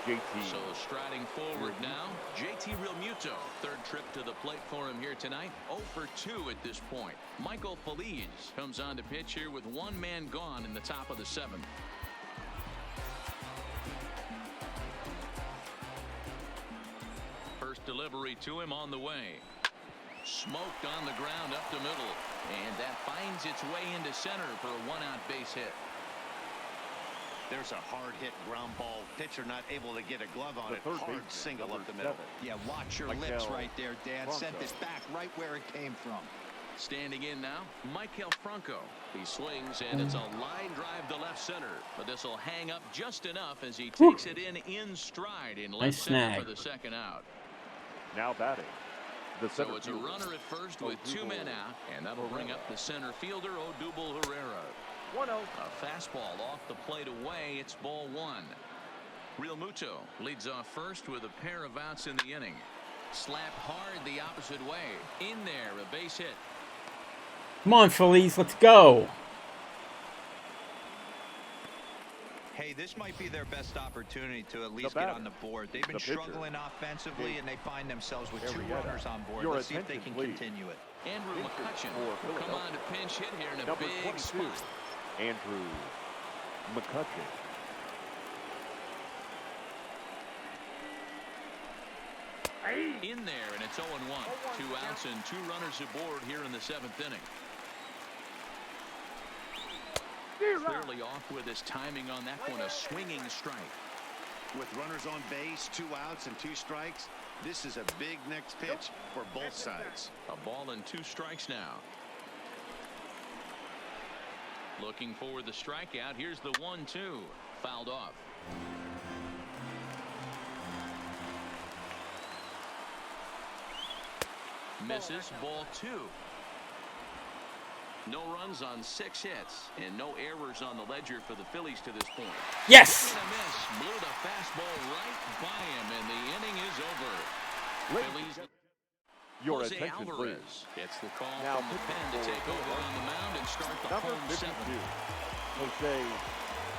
JT. So striding forward now, JT Realmuto. Third trip to the plate for him here tonight. 0 for 2 at this point. Michael Feliz comes on to pitch here with 1 man gone in the top of the 7th. First delivery to him on the way. Smoked on the ground up the middle. And that finds its way into center for a 1-out base hit. There's a hard hit ground ball. Pitcher not able to get a glove on The it. third Hard baseman, single number up the middle. 7. Yeah, watch your Miguel lips right there, Dad. Sent Franco. this back right where it came from. Standing in now, Miguel Franco. He swings, and it's a line drive to left center. But this will hang up just enough as he takes it in stride in left Nice center snag. for the second out. Now batting, the center So it's a fielder, runner at first with 2 men out, and that'll bring up the center fielder, Odubel Herrera. 1-0. A fastball off the plate away. It's ball 1. Realmuto leads off first with a pair of outs in the inning. Slapped hard the opposite way. In there, a base hit. Come on, Feliz, let's go. Hey, this might be their best opportunity to at least batter, get on the board. They've been the pitcher, struggling offensively, and they find themselves with 2 Arrieta. runners on board. Your Let's see if they attention, can please. continue it. Andrew Pitcher McCutcheon for will come on to Philadelphia. pinch hit here in a Number big 22, spot. Andrew McCutcheon. In there, and it's 0-1. 2 outs and 2 runners aboard here in the 7th inning. Clearly off with his timing on that one, a swinging strike. With runners on base, 2 outs and 2 strikes, this is a big next pitch for both sides. A ball and 2 strikes now. Looking for the strikeout. Here's the 1-2. Fouled off. Misses, ball 2. No runs on 6 hits and no errors on the ledger for the Phillies to this point. Yes. And a miss. Blew the fastball right by him, and the inning is over. Phillies. Your Jose attention, please. Alvarez gets the call Now from the pen to pitching take for over on the mound and start the Number home 52, 7th. Jose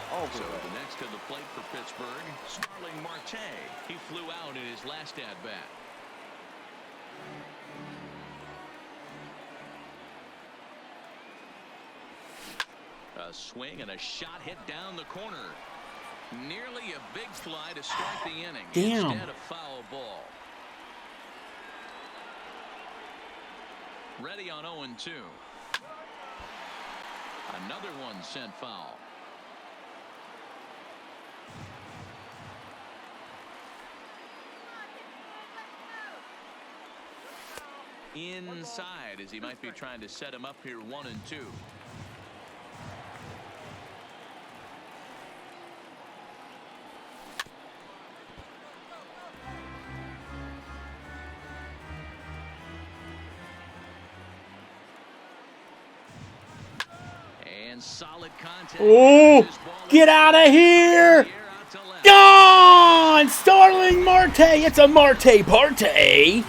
So Alvarez. the next to the plate for Pittsburgh, Starling Marte. He flew out in his last at-bat. A swing and a shot hit down the corner. Nearly a big fly to start the inning. Damn. Instead, a foul ball. Ready on 0-2. Another one sent foul. Inside, as he might be trying to set him up here 1-2. And solid contact. Oh, get out of here! Gone! Starling Marte! It's a Marte party!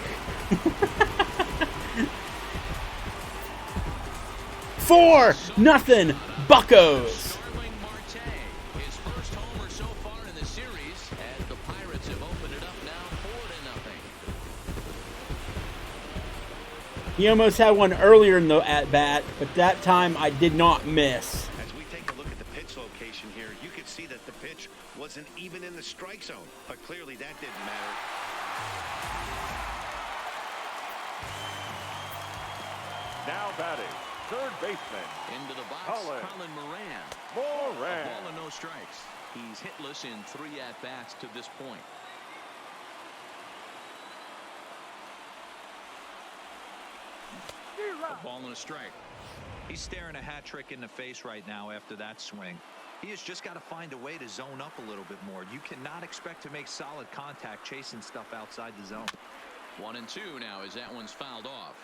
4-0 Buccos. Starling Marte, his first homer so far in the series, as the Pirates have opened it up now 4-0. He almost had one earlier in the at-bat, but that time I did not miss. As we take a look at the pitch location here, you could see that the pitch wasn't even in the strike zone, but clearly that didn't matter. Now batting, third baseman. Into the box, Colin Moran. Moran. A ball and no strikes. He's hitless in 3 at-bats to this point. A ball and a strike. He's staring a hat trick in the face right now after that swing. He has just got to find a way to zone up a little bit more. You cannot expect to make solid contact chasing stuff outside the zone. 1-2 now as that one's fouled off.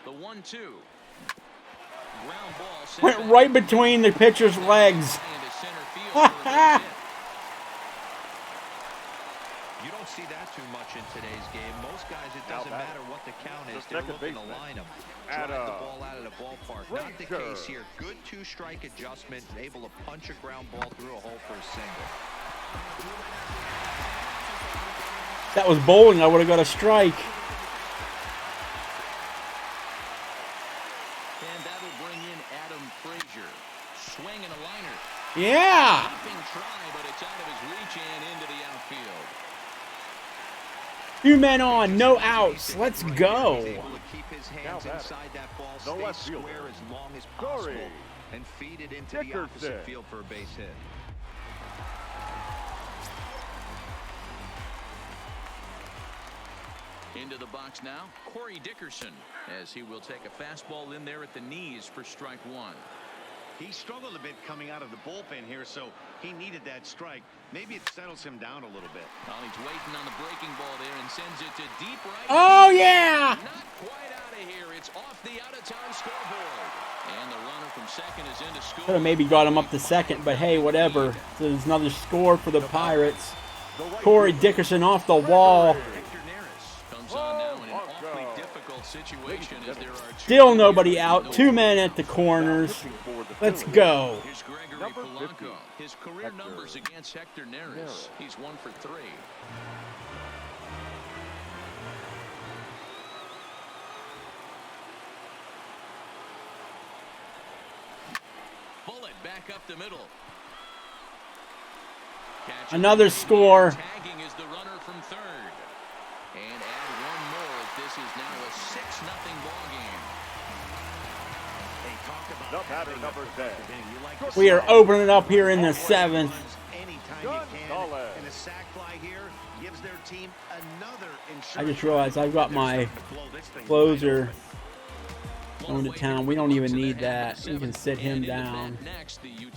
The 1-2. Ground ball Went right between the pitcher's legs. You don't see that too much in today's game. Most guys, it doesn't matter what the count is. They're looking to line them. Drive the ball out of the ballpark. Not the case here. Good 2-strike adjustment. Able to punch a ground ball through a hole for a single. If that was bowling, I would have got a strike. And that'll bring in Adam Frazier. Swing and a liner. Yeah. Leaping try, but it's out of his reach and into the outfield. 2 men on, no outs. Let's go. He's able to keep his hands inside that ball, stay square as long as possible, and feed it into the opposite field for a base hit. Into the box now, Corey Dickerson, as he will take a fastball in there at the knees for strike 1. He struggled a bit coming out of the bullpen here, so he needed that strike. Maybe it settles him down a little bit. Well, he's waiting on the breaking ball there and sends it to deep right. Oh, yeah. Not quite out of here. It's off the out-of-town scoreboard. And the runner from second is into score. Could have maybe got him up to second, but hey, whatever. There's another score for the Pirates. Corey Dickerson off the wall. Comes on now in an awfully difficult situation as there are Still nobody out. 2 men at the corners. Let's go. Here's Gregory Polanco. His career numbers against Hector Neris. He's 1 for 3. Bullet back up the middle. Another score. Tagging is the runner from third. And add one more as this is now a 6-0 ball game. Hey, talk about The batter, number 10. We are opening it up here in the 7th. anytime you can. And a sac fly here gives their team another insurance. I just realized I've got my closer going to town. We don't even need that. We can sit him down.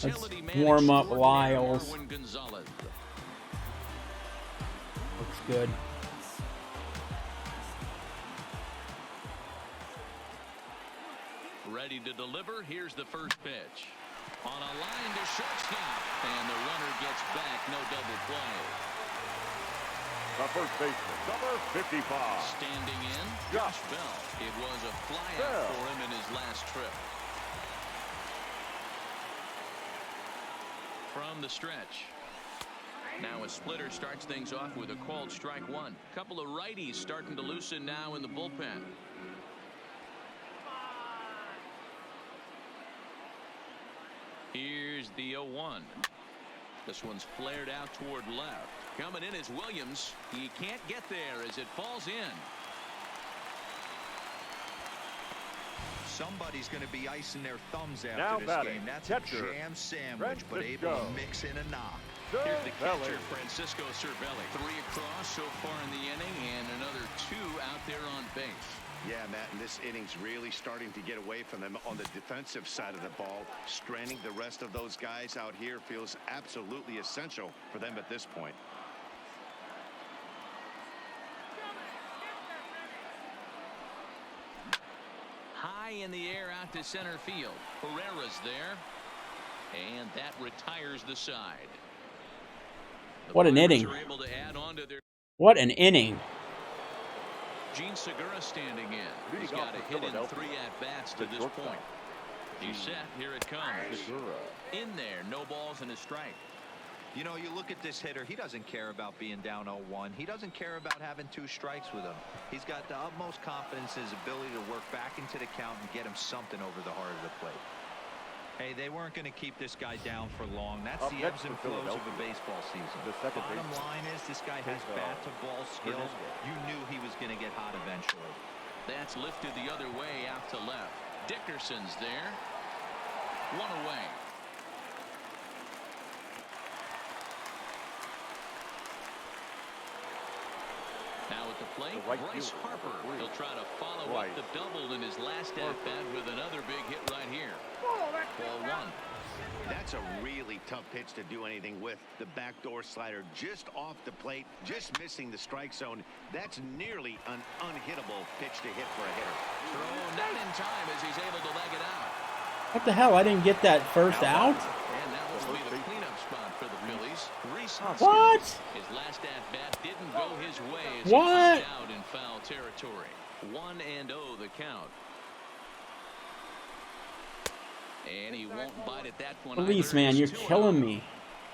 Let's warm up Lyles. Looks good. Ready to deliver. Here's the first pitch. On a line to shortstop. And the runner gets back. No double play. The first baseman, number 55. Standing in, Josh Bell. It was a flyout for him in his last trip. From the stretch. Now a splitter starts things off with a called strike 1. Couple of righties starting to loosen now in the bullpen. Here's the 0-1. This one's flared out toward left. Coming in is Williams. He can't get there as it falls in. Somebody's going to be icing their thumbs after Now this batting, game. That's catcher, a jam sandwich, but able to mix in a knock. Here's the catcher, Francisco Cervelli. 3 across so far in the inning, and another 2 out there on base. Yeah, Matt, and this inning's really starting to get away from them on the defensive side of the ball. Stranding the rest of those guys out here feels absolutely essential for them at this point. high in the air out to center field. Herrera's there. And that retires the side. What an inning. What an inning. Gene Segura standing in. He's got a hit in 3 at-bats to this point. He's set. Here it comes. In there. No balls and a strike. You know, you look at this hitter, he doesn't care about being down 0-1. He doesn't care about having 2 strikes with him. He's got the utmost confidence in his ability to work back into the count and get him something over the heart of the plate. Hey, they weren't going to keep this guy down for long. That's the ebbs and flows of a baseball season. Bottom line is this guy has bat-to-ball skills. You knew he was going to get hot eventually. That's lifted the other way out to left. Dickerson's there. 1 away. Now at the plate, Bryce Harper. He'll try to follow up the double in his last at-bat with another big hit right here. Ball 1. That's a really tough pitch to do anything with. The backdoor slider just off the plate, just missing the strike zone. That's nearly an unhittable pitch to hit for a hitter. Throw not in time as he's able to leg it out. What the hell? I didn't get that first out? And that will be the cleanup spot for the Phillies. What? His last at-bat didn't go his way as what? He was out in foul territory. 1-0 the count. And he won't bite at that one. Police, man, you're killing me.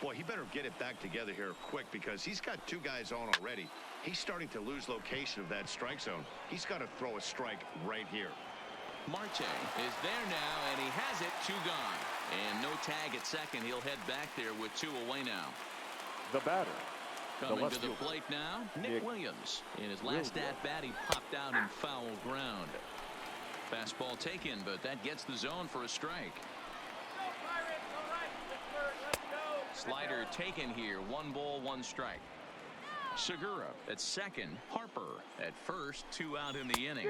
Boy, he better get it back together here quick because he's got 2 guys on already. He's starting to lose location of that strike zone. He's got to throw a strike right here. Marte is there now, and he has it. 2 gone. And no tag at second. He'll head back there with 2 away now. The batter. Coming to the plate now, Nick Williams. In his last at-bat, he popped out in foul ground. Fastball taken, but that gets the zone for a strike. Slider taken here. 1 ball, 1 strike. Segura at second. Harper at first. 2 out in the inning.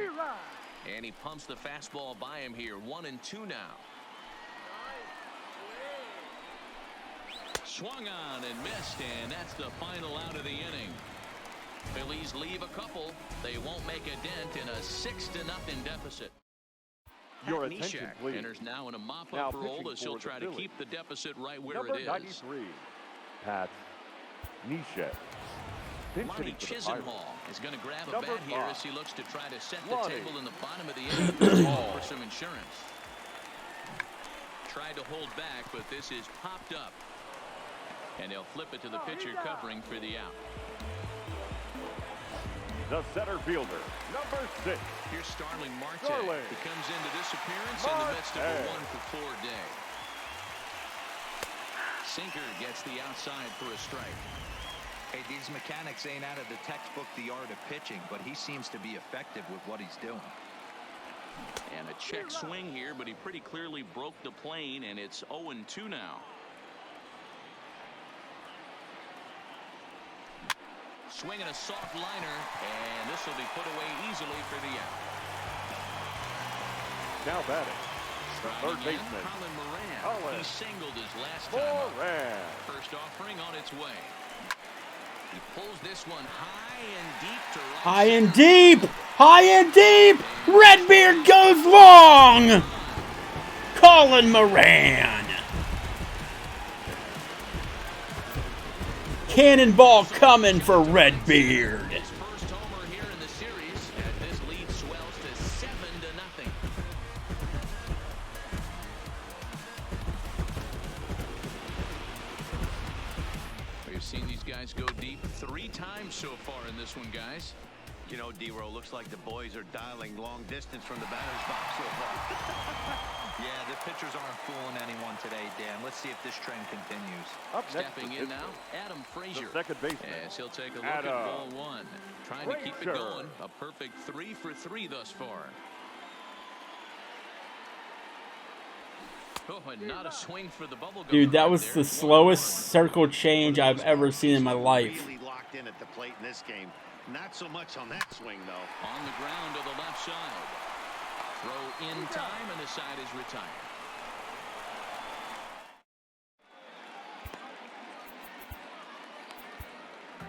And he pumps the fastball by him here. 1-2 now. Swung on and missed, and that's the final out of the inning. Phillies leave a couple. They won't make a dent in a 6-0 deficit. Your attention, please. Enters now in a mop-up role as he'll try to keep the deficit right where Number it is. 93, Pat Nischet. Lonnie Chisenhall is going to grab a bat here as he looks to try to set the table in the bottom of the inning for some insurance. Tried to hold back, but this is popped up. And they'll flip it to the pitcher covering for the out. The center fielder, number 6. Here's Starling Marte. He comes into this appearance in the midst of a 1-for-4 day. Sinker gets the outside for a strike. Hey, these mechanics ain't out of the textbook The Art of Pitching, but he seems to be effective with what he's doing. And a check swing here, but he pretty clearly broke the plane, and it's 0-2 now. Swinging a soft liner, and this will be put away easily for the out. Now batting, the third baseman, Colin Moran. He singled his last time up. First offering on its way. He pulls this one high and deep to right. High and deep! High and deep! Redbeard goes long! Colin Moran. Cannonball coming for Redbeard. His first homer here in the series, and this lead swells to 7-0. We've seen these guys go deep 3 times so far in this one, guys. You know, D-Row, looks like the boys are dialing long distance from the batter's box so far. Yeah, the pitchers aren't fooling anyone today, Dan. Let's see if this trend continues. Up Stepping in now, Adam Frazier. The second baseman. As he'll take a look at ball 1. Trying to keep it going. A perfect 3 for 3 thus far. Oh, and not a swing for the bubble. Dude, that was the slowest circle change I've ever seen in my life. Really locked in at the plate in this game. Not so much on that swing, though. On the ground to the left side. Throw in time, and the side is retired.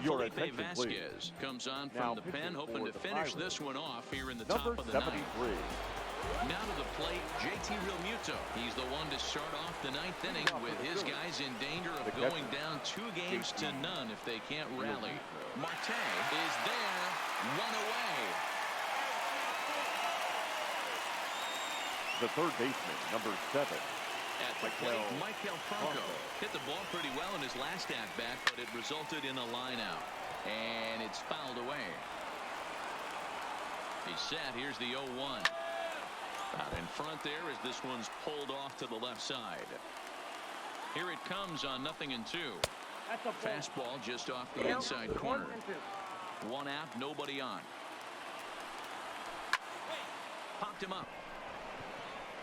Felipe Vasquez comes on from the pen, hoping to finish this one off here in the top of the 9th. Now plate, JT Realmuto. He's the one to start off the ninth inning with his guys in danger of going down 2 games to none if they can't rally. Marte is there, 1 away. The third baseman, number 7. At the plate, Michael Franco hit the ball pretty well in his last at-bat, but it resulted in a line out. And it's fouled away. He's set. Here's the 0-1. Out in front there as this one's pulled off to the left side. Here it comes on 0-2. Fastball just off the inside corner. 1 out, nobody on. Popped him up.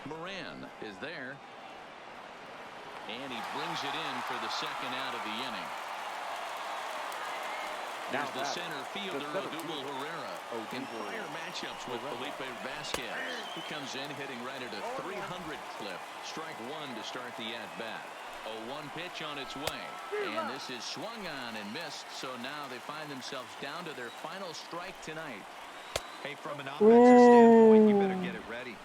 Moran is there. And he brings it in for the second out of the inning. There's the center fielder, Odubel Herrera. In prior matchups with Felipe Vasquez, he comes in hitting right at a 300 clip. Strike 1 to start the at-bat. 0-1 pitch on its way. And this is swung on and missed, so now they find themselves down to their final strike tonight. Hey, from an offensive standpoint, you better get it ready.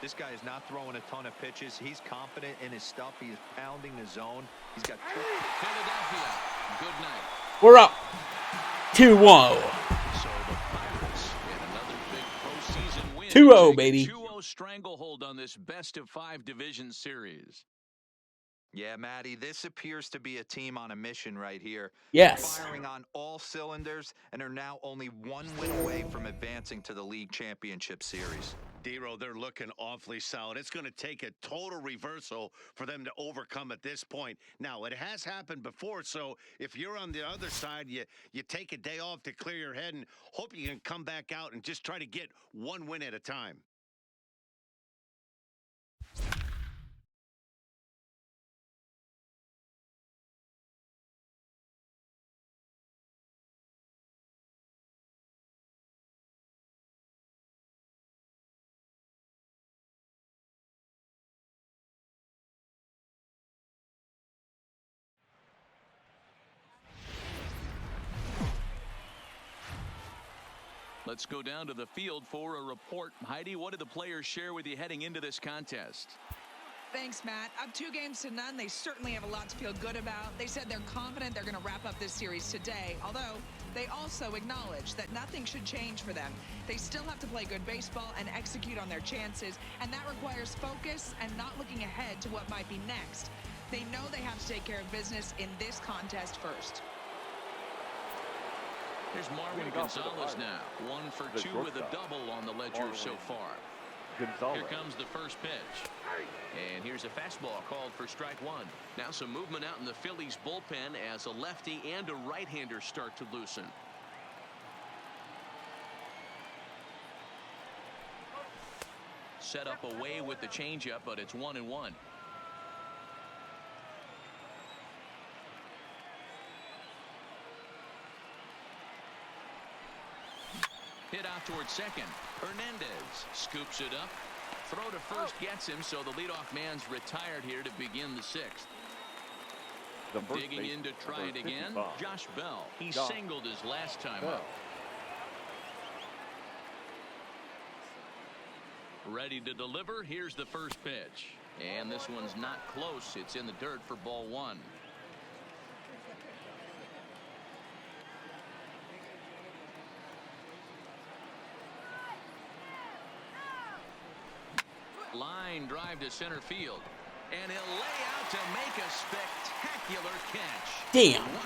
This guy is not throwing a ton of pitches. He's confident in his stuff. He is pounding the zone. He's got Philadelphia, good night. We're up 2-0. So the Pirates get another big postseason win. 2-0, baby. 2-0 stranglehold on this best-of-5 division series. Yeah, Matty, this appears to be a team on a mission right here. Yes. Firing on all cylinders, and are now only 1 win away from advancing to the league championship series. Dero, they're looking awfully solid. It's going to take a total reversal for them to overcome at this point. Now, it has happened before, so if you're on the other side, you take a day off to clear your head and hope you can come back out and just try to get 1 win at a time. Let's go down to the field for a report. Heidi, what did the players share with you heading into this contest? Thanks, Matt. Up 2 games to none. They certainly have a lot to feel good about. They said they're confident they're going to wrap up this series today, although they also acknowledge that nothing should change for them. They still have to play good baseball and execute on their chances, and that requires focus and not looking ahead to what might be next. They know they have to take care of business in this contest first. Here's Marwin Gonzalez now. 1 for 2 with a double on the ledger so far. Here comes the first pitch. And here's a fastball called for strike 1. Now some movement out in the Phillies bullpen as a lefty and a right-hander start to loosen. Set up away with the changeup, but it's 1-1. Hit out towards second. Hernandez scoops it up. Throw to first gets him, so the leadoff man's retired here to begin the 6th. Digging in to try it again, Josh Bell. He singled his last time up. Ready to deliver. Here's the first pitch. And this one's not close. It's in the dirt for ball 1. Line drive to center field. And he'll lay out to make a spectacular catch. Damn. Wow.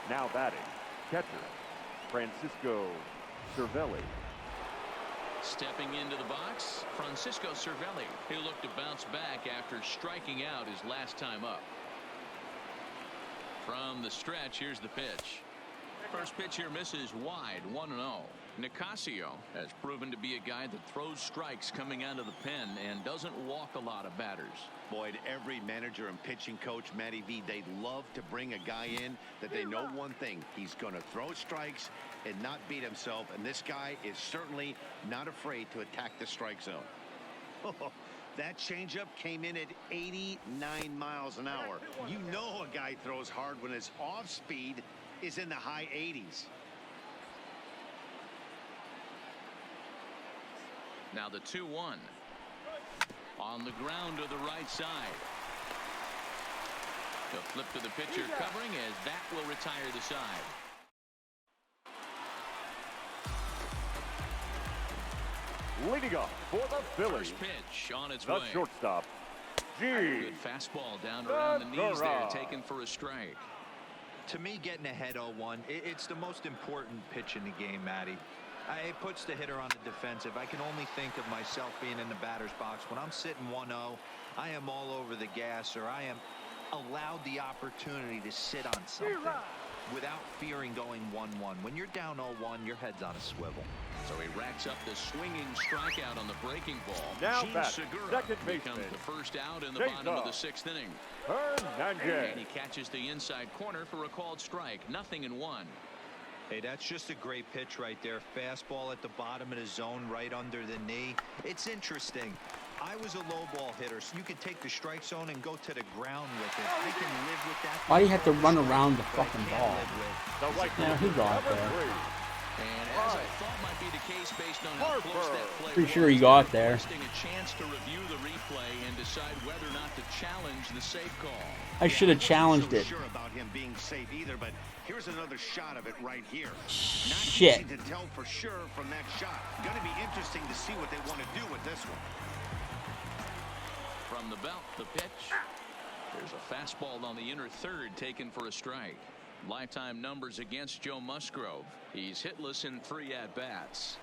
Now batting, catcher, Francisco Cervelli. Stepping into the box, Francisco Cervelli. He'll look to bounce back after striking out his last time up. From the stretch, here's the pitch. First pitch here misses wide, 1-0. Nicasio has proven to be a guy that throws strikes coming out of the pen and doesn't walk a lot of batters. Boyd, every manager and pitching coach, Matty V, they'd love to bring a guy in that they know one thing. He's going to throw strikes and not beat himself, and this guy is certainly not afraid to attack the strike zone. That changeup came in at 89 miles an hour. You know a guy throws hard when his off speed is in the high 80s. Now the 2-1. On the ground to the right side. The flip to the pitcher covering as that will retire the side. Leading up for the Phillies, First pitch on its the way. shortstop, Good fastball down around the knees there, taken for a strike. To me, getting ahead 0-1, it's the most important pitch in the game, Matty. It puts the hitter on the defensive. I can only think of myself being in the batter's box. When I'm sitting 1-0, I am all over the gas, or I am allowed the opportunity to sit on something without fearing going 1-1. When you're down 0-1, your head's on a swivel. So he racks up the swinging strikeout on the breaking ball. Now Gene back, Segura second becomes baseman. the first out in the Takes bottom of the off. 6th inning. Hernandez. And he catches the inside corner for a called strike. 0-1. Hey, that's just a great pitch right there. Fastball at the bottom of the zone, right under the knee. It's interesting. I was a low ball hitter, so you could take the strike zone and go to the ground with it. I can live with that. Why do you have to run around the But I fucking can't ball? live with The right Yeah, he got number there. 3. And as I thought might be the case based on how close that play Pretty was, sure he got there. requesting a chance to review the replay and decide whether or not to challenge the safe call. I should have challenged so it. Sure about him being safe either, but here's another shot of it right here. Not Shit. easy to tell for sure from that shot. Going to be interesting to see what they want to do with this one. From the belt, the pitch. There's a fastball on the inner third taken for a strike. Lifetime numbers against Joe Musgrove. He's hitless in 3 at-bats.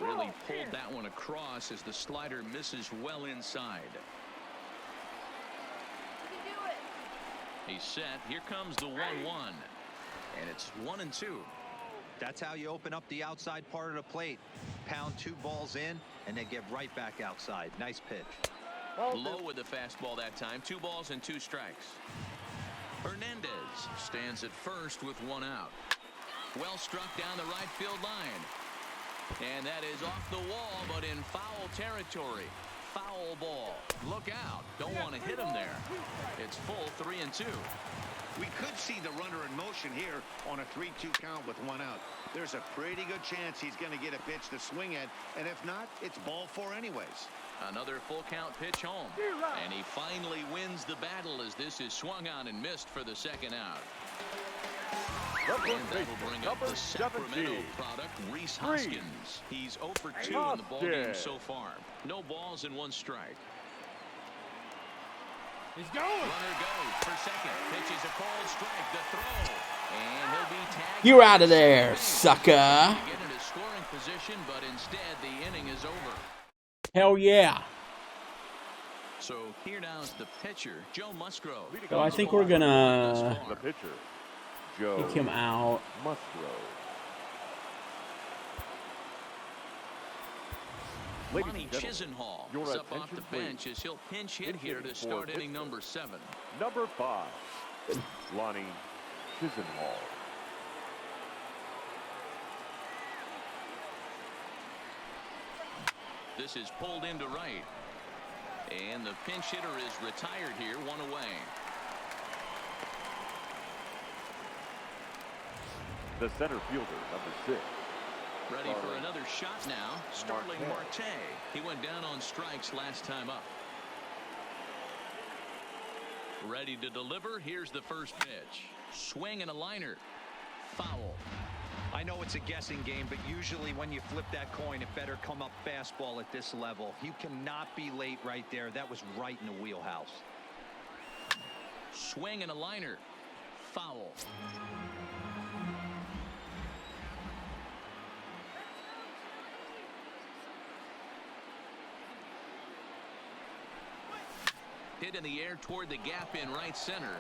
Really pulled that one across as the slider misses well inside. He's set. Here comes the 1-1. And it's 1-2. That's how you open up the outside part of the plate. Pound 2 balls in, and then get right back outside. Nice pitch. Low with the fastball that time. 2 balls and 2 strikes. Hernandez stands at first with 1 out. Well struck down the right field line. And that is off the wall, but in foul territory. Foul ball. Look out. Don't want to hit him there. It's full 3-2. We could see the runner in motion here on a 3-2 count with 1 out. There's a pretty good chance he's going to get a pitch to swing at, and if not, it's ball 4 anyways. Another full count pitch home. And he finally wins the battle as this is swung on and missed for the 2nd out. And that'll bring up the Sacramento product, Rhys Hoskins. He's 0 for 2 in the ballgame so far. No balls and 1 strike. He's going. Runner goes for second. Pitches a called strike. The throw. And he'll be tagged. You're out of there, sucker. Get into scoring position, but instead the inning is over. Hell yeah. So here now is the pitcher, Joe Musgrove. So I think we're gonna The pitcher, Joe kick him out. Musgrove. Lonnie Chisenhall your is up off attention, the bench as he'll pinch hit here to start inning number 7. Number 5, Lonnie Chisenhall. This is pulled into right. And the pinch hitter is retired here, 1 away. The center fielder, number 6. Ready for another shot now. Starling Marte. He went down on strikes last time up. Ready to deliver. Here's the first pitch. Swing and a liner. Foul. I know it's a guessing game, but usually when you flip that coin, it better come up fastball at this level. You cannot be late right there. That was right in the wheelhouse. Swing and a liner. Foul. Hit in the air toward the gap in right center.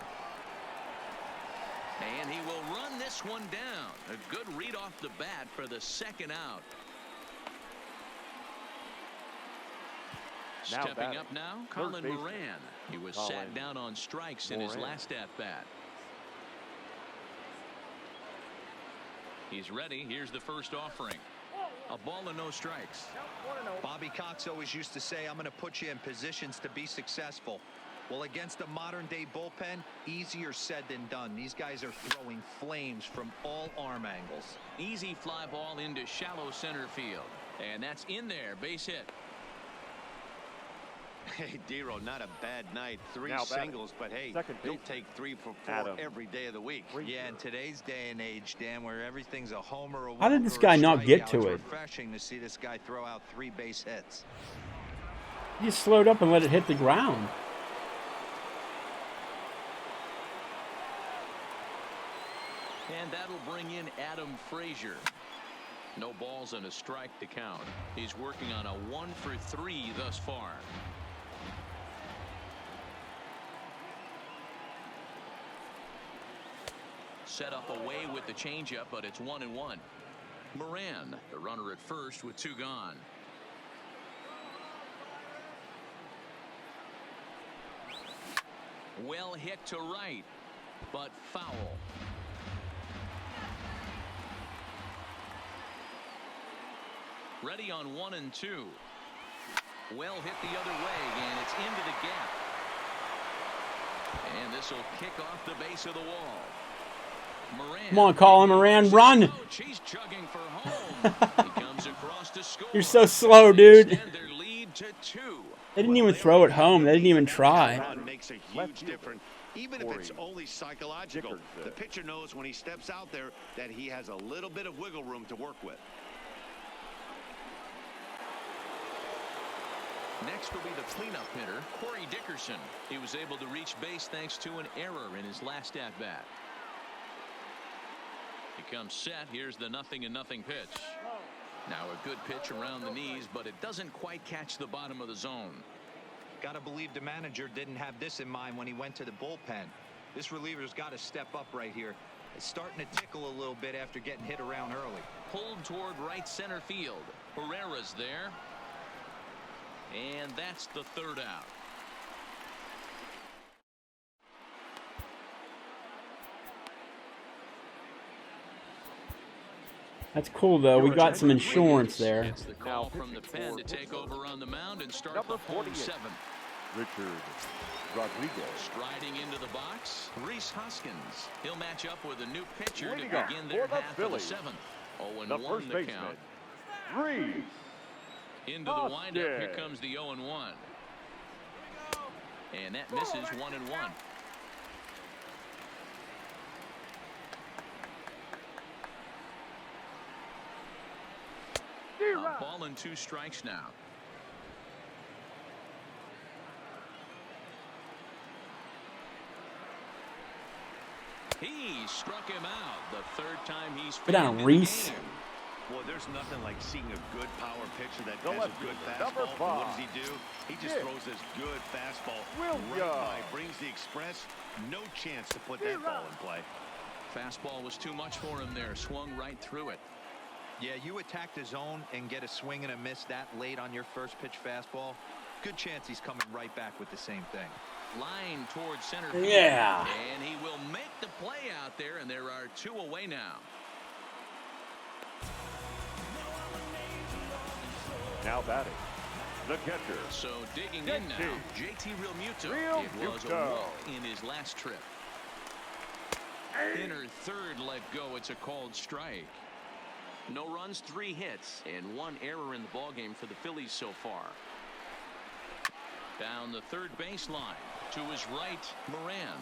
And he will run this one down. A good read off the bat for the 2nd out. Now Stepping batting, up now, third Colin baseman, Moran. He was Colin sat down on strikes in his Moran. last at-bat. He's ready. Here's the first offering. A ball and no strikes. Bobby Cox always used to say, I'm going to put you in positions to be successful. Well, against a modern-day bullpen, easier said than done. These guys are throwing flames from all arm angles. Easy fly ball into shallow center field. And that's in there. Base hit. Hey, Dero, not a bad night. Three Now batting. singles, but hey, Second he'll baseman. take 3 for 4 Adam. every day of the week. Yeah, in today's day and age, Dan, where everything's a homer, a How did walk, this or a guy not get strikeout, to it's it? refreshing to see this guy throw out 3 base hits. He just slowed up and let it hit the ground. And that'll bring in Adam Frazier. No balls and a strike to count. He's working on a 1 for 3 thus far. Set up away with the changeup, but it's 1-1. Moran, the runner at first with 2 gone. Well hit to right, but foul. Ready on 1 and 2. Well hit the other way, and it's into the gap. And this will kick off the base of the wall. Moran. Come on, Colin Moran, run! He's chugging for home. He comes across to score. You're so slow, dude. Extend their lead to 2. They didn't even throw it home. They didn't even try. Run makes a huge difference, even if it's only psychological. The pitcher knows when he steps out there that he has a little bit of wiggle room to work with. Next will be the cleanup hitter, Corey Dickerson. He was able to reach base thanks to an error in his last at-bat. He comes set. Here's the 0-0 pitch. Now a good pitch around the knees, but it doesn't quite catch the bottom of the zone. Gotta believe the manager didn't have this in mind when he went to the bullpen. This reliever's got to step up right here. It's starting to tickle a little bit after getting hit around early. Pulled toward right center field. Herrera's there. And that's the 3rd out. That's cool, though. We got some insurance there. It's the call from the pen to take over on the mound and start the home 7th. Richard Rodriguez. Striding into the box, Reese Hoskins. He'll match up with a new pitcher to Leading off begin their for the half of the Phillies. 7th. The 0-1 first the baseman, count. Reese. Into the windup, here Hoskins. comes the 0-1. And that misses 1-1. A ball and 2 strikes now. He struck him out the 3rd time he's Get down, fanned in the Reese. game. Well, there's nothing like seeing a good power pitcher that The has left a good fielder, number fastball. But what 5. does he do? He just Yeah. throws this good fastball Williams. right by, brings the express. No chance to put that ball in play. Fastball was too much for him there. Swung right through it. Yeah, you attack the zone and get a swing and a miss that late on your first pitch fastball. Good chance he's coming right back with the same thing. Line towards center field. Yeah. And he will make the play out there, and there are 2 away now. Now batting, the catcher. So digging in now, JT Realmuto. It was a Realmuto. walk in his last trip. Inner 3rd let go. It's a called strike. No runs, 3 hits, and 1 error in the ballgame for the Phillies so far. Down the 3rd baseline to his right, Moran.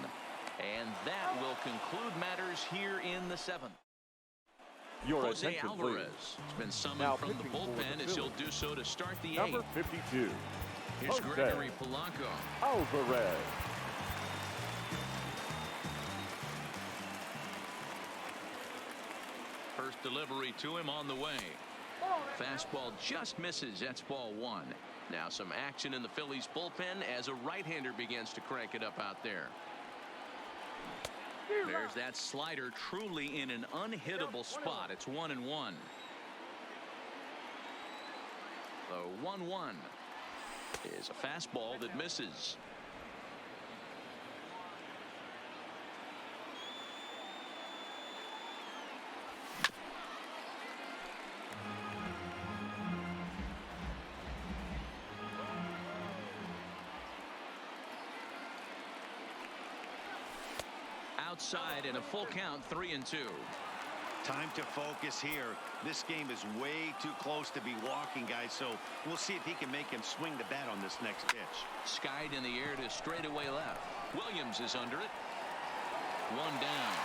And that will conclude matters here in the 7th. Your Jose attention, Alvarez please. has been summoned Now from the pitching for the bullpen as he'll Phillies. do so to start the Number 8th. 52, Here's Jose Gregory Polanco. Alvarez. First delivery to him on the way. Fastball just misses. That's ball 1. Now some action in the Phillies bullpen as a right-hander begins to crank it up out there. There's that slider, truly in an unhittable spot. It's 1-1. The 1-1 is a fastball that misses. Outside in a full count, 3-2. Time to focus here. This game is way too close to be walking, guys, so we'll see if he can make him swing the bat on this next pitch. Skied in the air to straightaway left. Williams is under it. One down.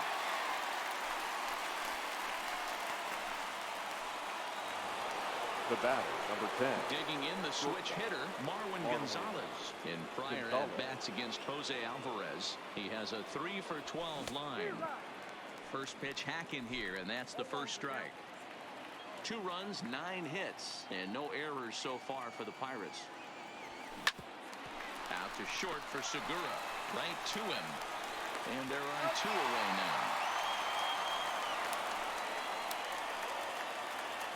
The batter, number 10. Digging in the switch hitter, Marwin Gonzalez. In prior at-bats against Jose Alvarez, he has a 3 for 12 line. First pitch hack in here, and that's the first strike. 2 runs, 9 hits, and no errors so far for the Pirates. Out to short for Segura. Right to him. And they're on 2 away now.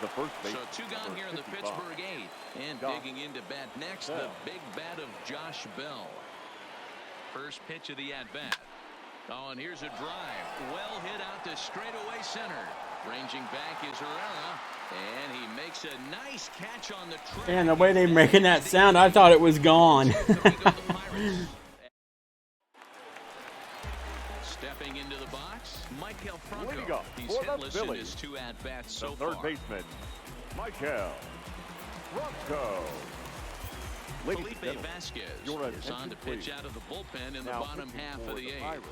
The first base, so 2 gone here in the 55. Pittsburgh 8th. And digging into bat next, the big bat of Josh Bell. First pitch of the at-bat. Oh, and here's a drive. Well hit out to straightaway center. Ranging back is Herrera. And he makes a nice catch on the track. And the way they're making that sound, I thought it was gone. Stepping into the box, Michael Franco. He's hitless in his 2 at-bats so far. Third baseman, Michael Franco. Felipe Vasquez is on to pitch out of the bullpen in the bottom half of the 8th.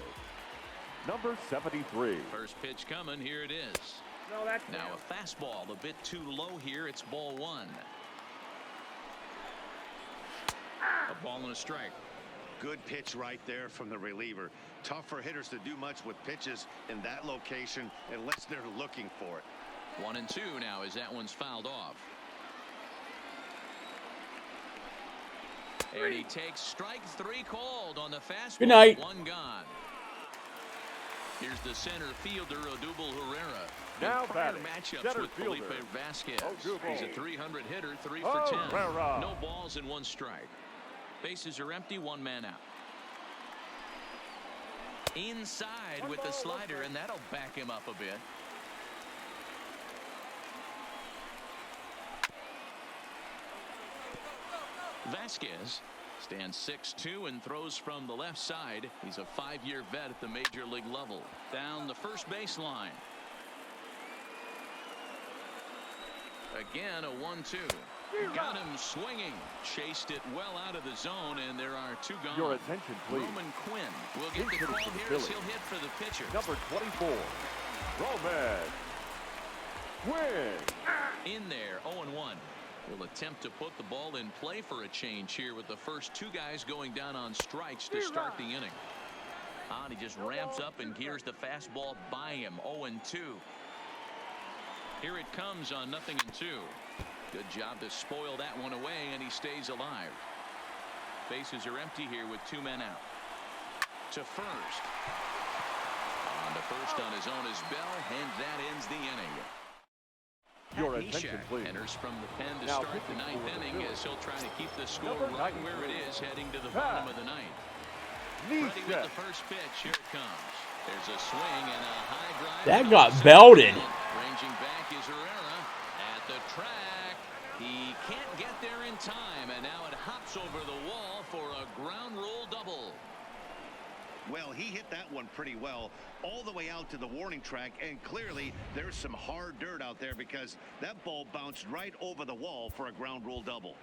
Number 73. First pitch coming. Here it is. Now a fastball a bit too low here. It's ball 1. A ball and a strike. Good pitch right there from the reliever. Tough for hitters to do much with pitches in that location unless they're looking for it. 1 and 2 now as that one's fouled off. And he takes strike 3 called on the fastball. Good night. 1 gone. Here's the center fielder, Odubel Herrera. Now prior batting, matchups center with fielder, Felipe Vasquez. Odubel. He's a 300 hitter, 3 for 10. Herrera. No balls and 1 strike. Bases are empty, 1 man out. Inside with the slider, and that'll back him up a bit. Vasquez stands 6'2" and throws from the left side. He's a 5-year vet at the major league level. Down the first baseline. Again, a 1-2. Got him swinging. Chased it well out of the zone, and there are 2 gone. Your attention, please. Roman Quinn will get the call here as he'll hit for the pitcher. Number 24. Roman Quinn. In there, 0-1. He'll attempt to put the ball in play for a change here with the first 2 guys going down on strikes to start the inning. He just ramps up and gears the fastball by him. 0-2. Here it comes on 0-2. Good job to spoil that one away, and he stays alive. Bases are empty here with 2 men out. To first. On to first on his own is Bell, and that ends the inning. Your attention, please. Enters from the pen to Now start the 9th inning as he'll try to keep the score Number right 93. where it is heading to the bottom of the 9th. Ready with the first pitch. Here it comes. There's a swing and a high drive. That got belted. Ranging back is Herrera at the track. He can't get there in time, and now it hops over the wall for a ground rule double. Well, he hit that one pretty well all the way out to the warning track, and clearly there's some hard dirt out there because that ball bounced right over the wall for a ground rule double.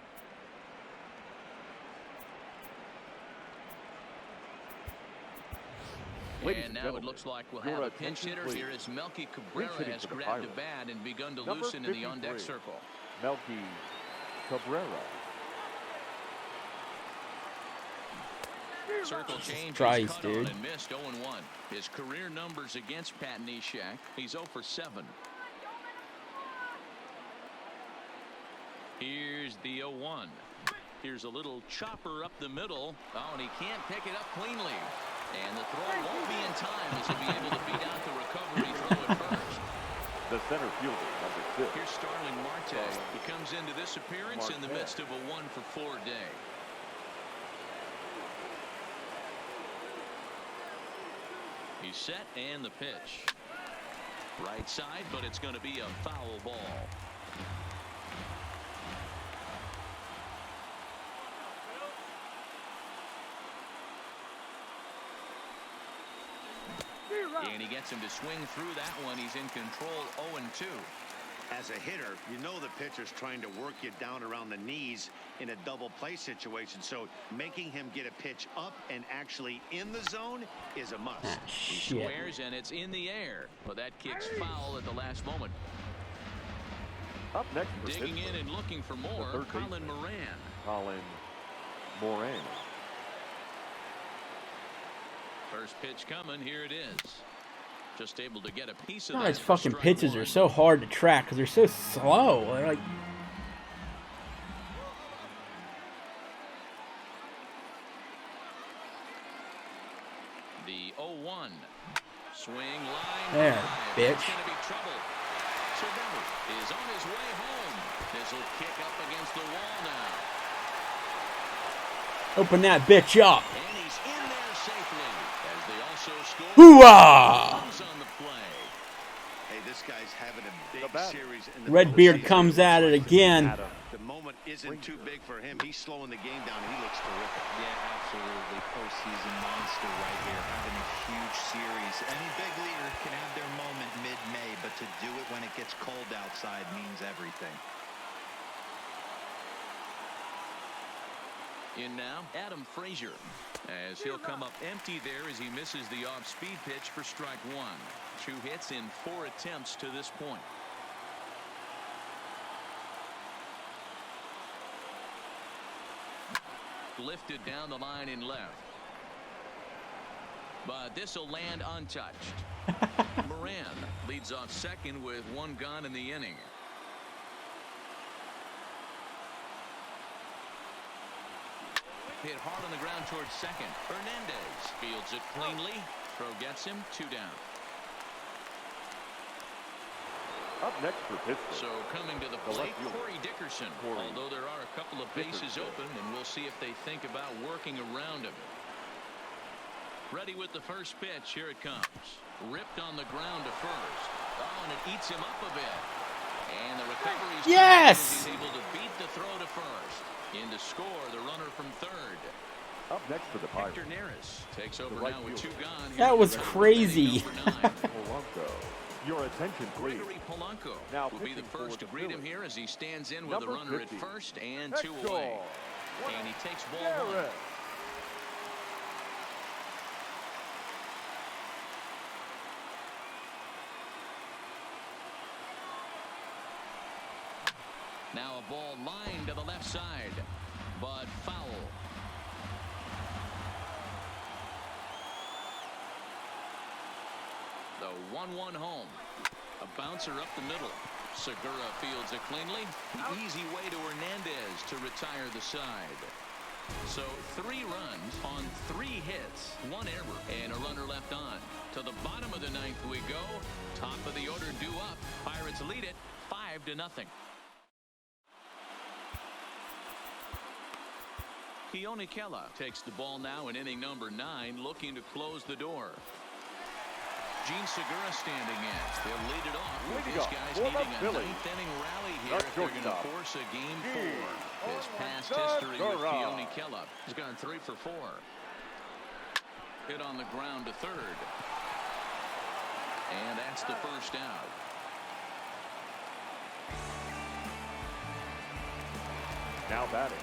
And now it looks like we'll have a pinch hitter here as Melky Cabrera has grabbed a bat and begun to loosen in the on-deck circle. Melky Cabrera. Circle change. Christ, dude. And missed 0-1. His career numbers against Pat Neshek. He's 0 for 7. Here's the 0-1. Here's a little chopper up the middle. Oh, and he can't pick it up cleanly. And the throw won't be in time as he'll be able to beat out the recovery throw at first. The center fielder, number 6. Here's Starling Marte. He comes into this appearance in the midst of a 1-for-4 day. He's set and the pitch. Right side, but it's going to be a foul ball. And he gets him to swing through that one. He's in control, 0-2. As a hitter, you know the pitcher's trying to work you down around the knees in a double play situation. So making him get a pitch up and actually in the zone is a must. He Shit. squares, and it's in the air. But that kicks foul at the last moment. Up next for Digging in Pittsburgh, and looking for more, third Colin baseman. Moran. Colin Moran. First pitch coming. Here it is. Just able to get a piece of These that. for fucking strike pitches one. are so hard to track because they're so slow. They're like, The 0-1. Swing line. There, drive. bitch. That's gonna be trouble. Cervelli is on his way home. This will kick up against the wall now. open that bitch up. And he's in there safely. As they also score. Hoo-ah! Runs on the play. Hey, this guy's having a big The bat. series in the Redbeard postseason. comes at it again. Adam. The moment isn't too big for him. He's slowing the game down. He looks terrific. Yeah, absolutely. Postseason monster right here, having a huge series. Any big leader can have their moment mid-May, but to do it when it gets cold outside means everything. In now, Adam Frazier, as he'll come up empty there as he misses the off-speed pitch for strike one. 2 hits in 4 attempts to this point. Lifted down the line in left. But this will land untouched. Moran leads off second with 1 gone in the inning. Hit hard on the ground towards second. Hernandez fields it cleanly. Throw gets him 2 down. Up next for Pittsburgh. So coming to the The plate, left fielder. Corey Dickerson. Corey Although there are a couple of bases Dickerson. open, and we'll see if they think about working around him. Ready with the first pitch. Here it comes. Ripped on the ground to first. Oh, and it eats him up a bit. And the recovery is Yes! he's able to beat the throw to first. In to score the runner from third. Up next for the Pirates. Hector Neris takes over right now with 2 fielder. gone. That was crazy. Polanco. Your attention, please. Gregory Polanco Now will be the pitching for first to the greet him Phillies. here as he stands in with Number a runner 50. at first and Hector 2 away. And he takes ball 1. Garrett. Now a ball lined to the left side, but foul. The 1-1 home. A bouncer up the middle. Segura fields it cleanly. The easy way to Hernandez to retire the side. So 3 runs on 3 hits, 1 error, and a runner left on. To the bottom of the 9th we go. Top of the order due up. Pirates lead it 5-0. Keone Kela takes the ball now in inning number 9, looking to close the door. Gene Segura standing in. They'll lead it off with Leading these off guys for the needing a Phillies. 9th inning rally here That's if they're going to shortstop. force a game Gene 4. His past history with Segura. Keone Kela. He's gone 3 for 4. Hit on the ground to third. And that's the first out. Now batting.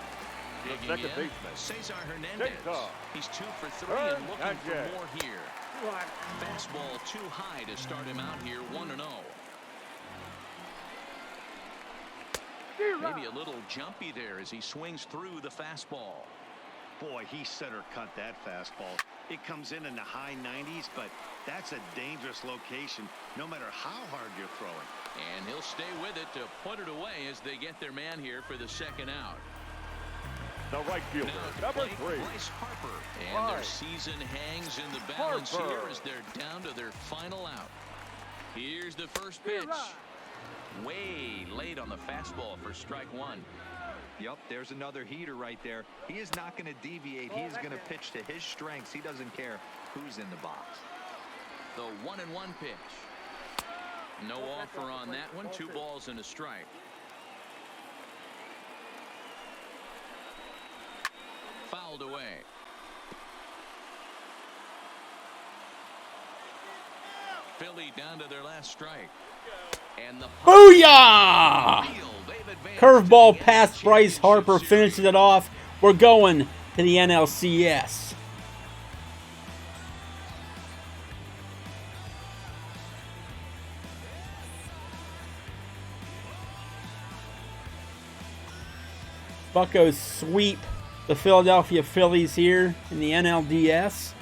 The Digging second in, baseman. Cesar Hernandez. Cesar. He's 2 for 3 and looking for Hernandez. more here. Fastball too high to start him out here 1-0. Maybe a little jumpy there as he swings through the fastball. Boy, he center cut that fastball. It comes in the high 90s, but that's a dangerous location no matter how hard you're throwing. And he'll stay with it to put it away as they get their man here for the second out. The right fielder. Now to Number play 3. Bryce Harper. And their Right. season hangs in the balance Harper. here as they're down to their final out. Here's the first pitch. Way late on the fastball for strike 1. Yup, there's another heater right there. He is not going to deviate. He is going to pitch to his strengths. He doesn't care who's in the box. The 1-1 pitch. No offer on that one. 2 balls and a strike. Fouled away. Philly down to their last strike. And the Booyah! Curveball past Bryce Harper finishes it off. We're going to the NLCS. Buccos sweep the Philadelphia Phillies here in the NLDS.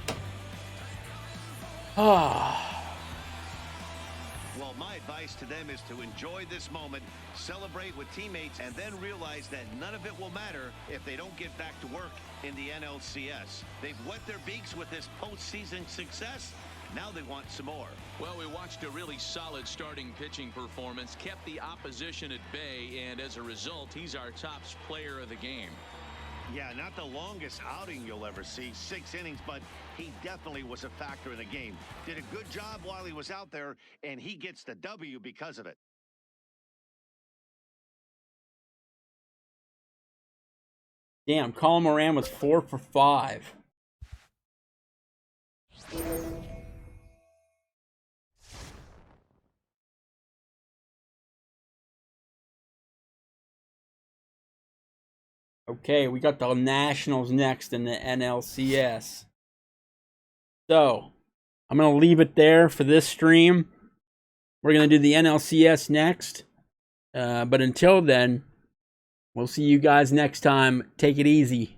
Well, my advice to them is to enjoy this moment, celebrate with teammates, and then realize that none of it will matter if they don't get back to work in the NLCS. They've wet their beaks with this postseason success. Now they want some more. Well, we watched a really solid starting pitching performance, kept the opposition at bay, and as a result, he's our top player of the game. Yeah, not the longest outing you'll ever see, 6 innings, but he definitely was a factor in the game. Did a good job while he was out there, and he gets the W because of it. Damn, Colin Moran was 4 for 5. Okay, we got the Nationals next in the NLCS. So, I'm going to leave it there for this stream. We're going to do the NLCS next. But until then, we'll see you guys next time. Take it easy.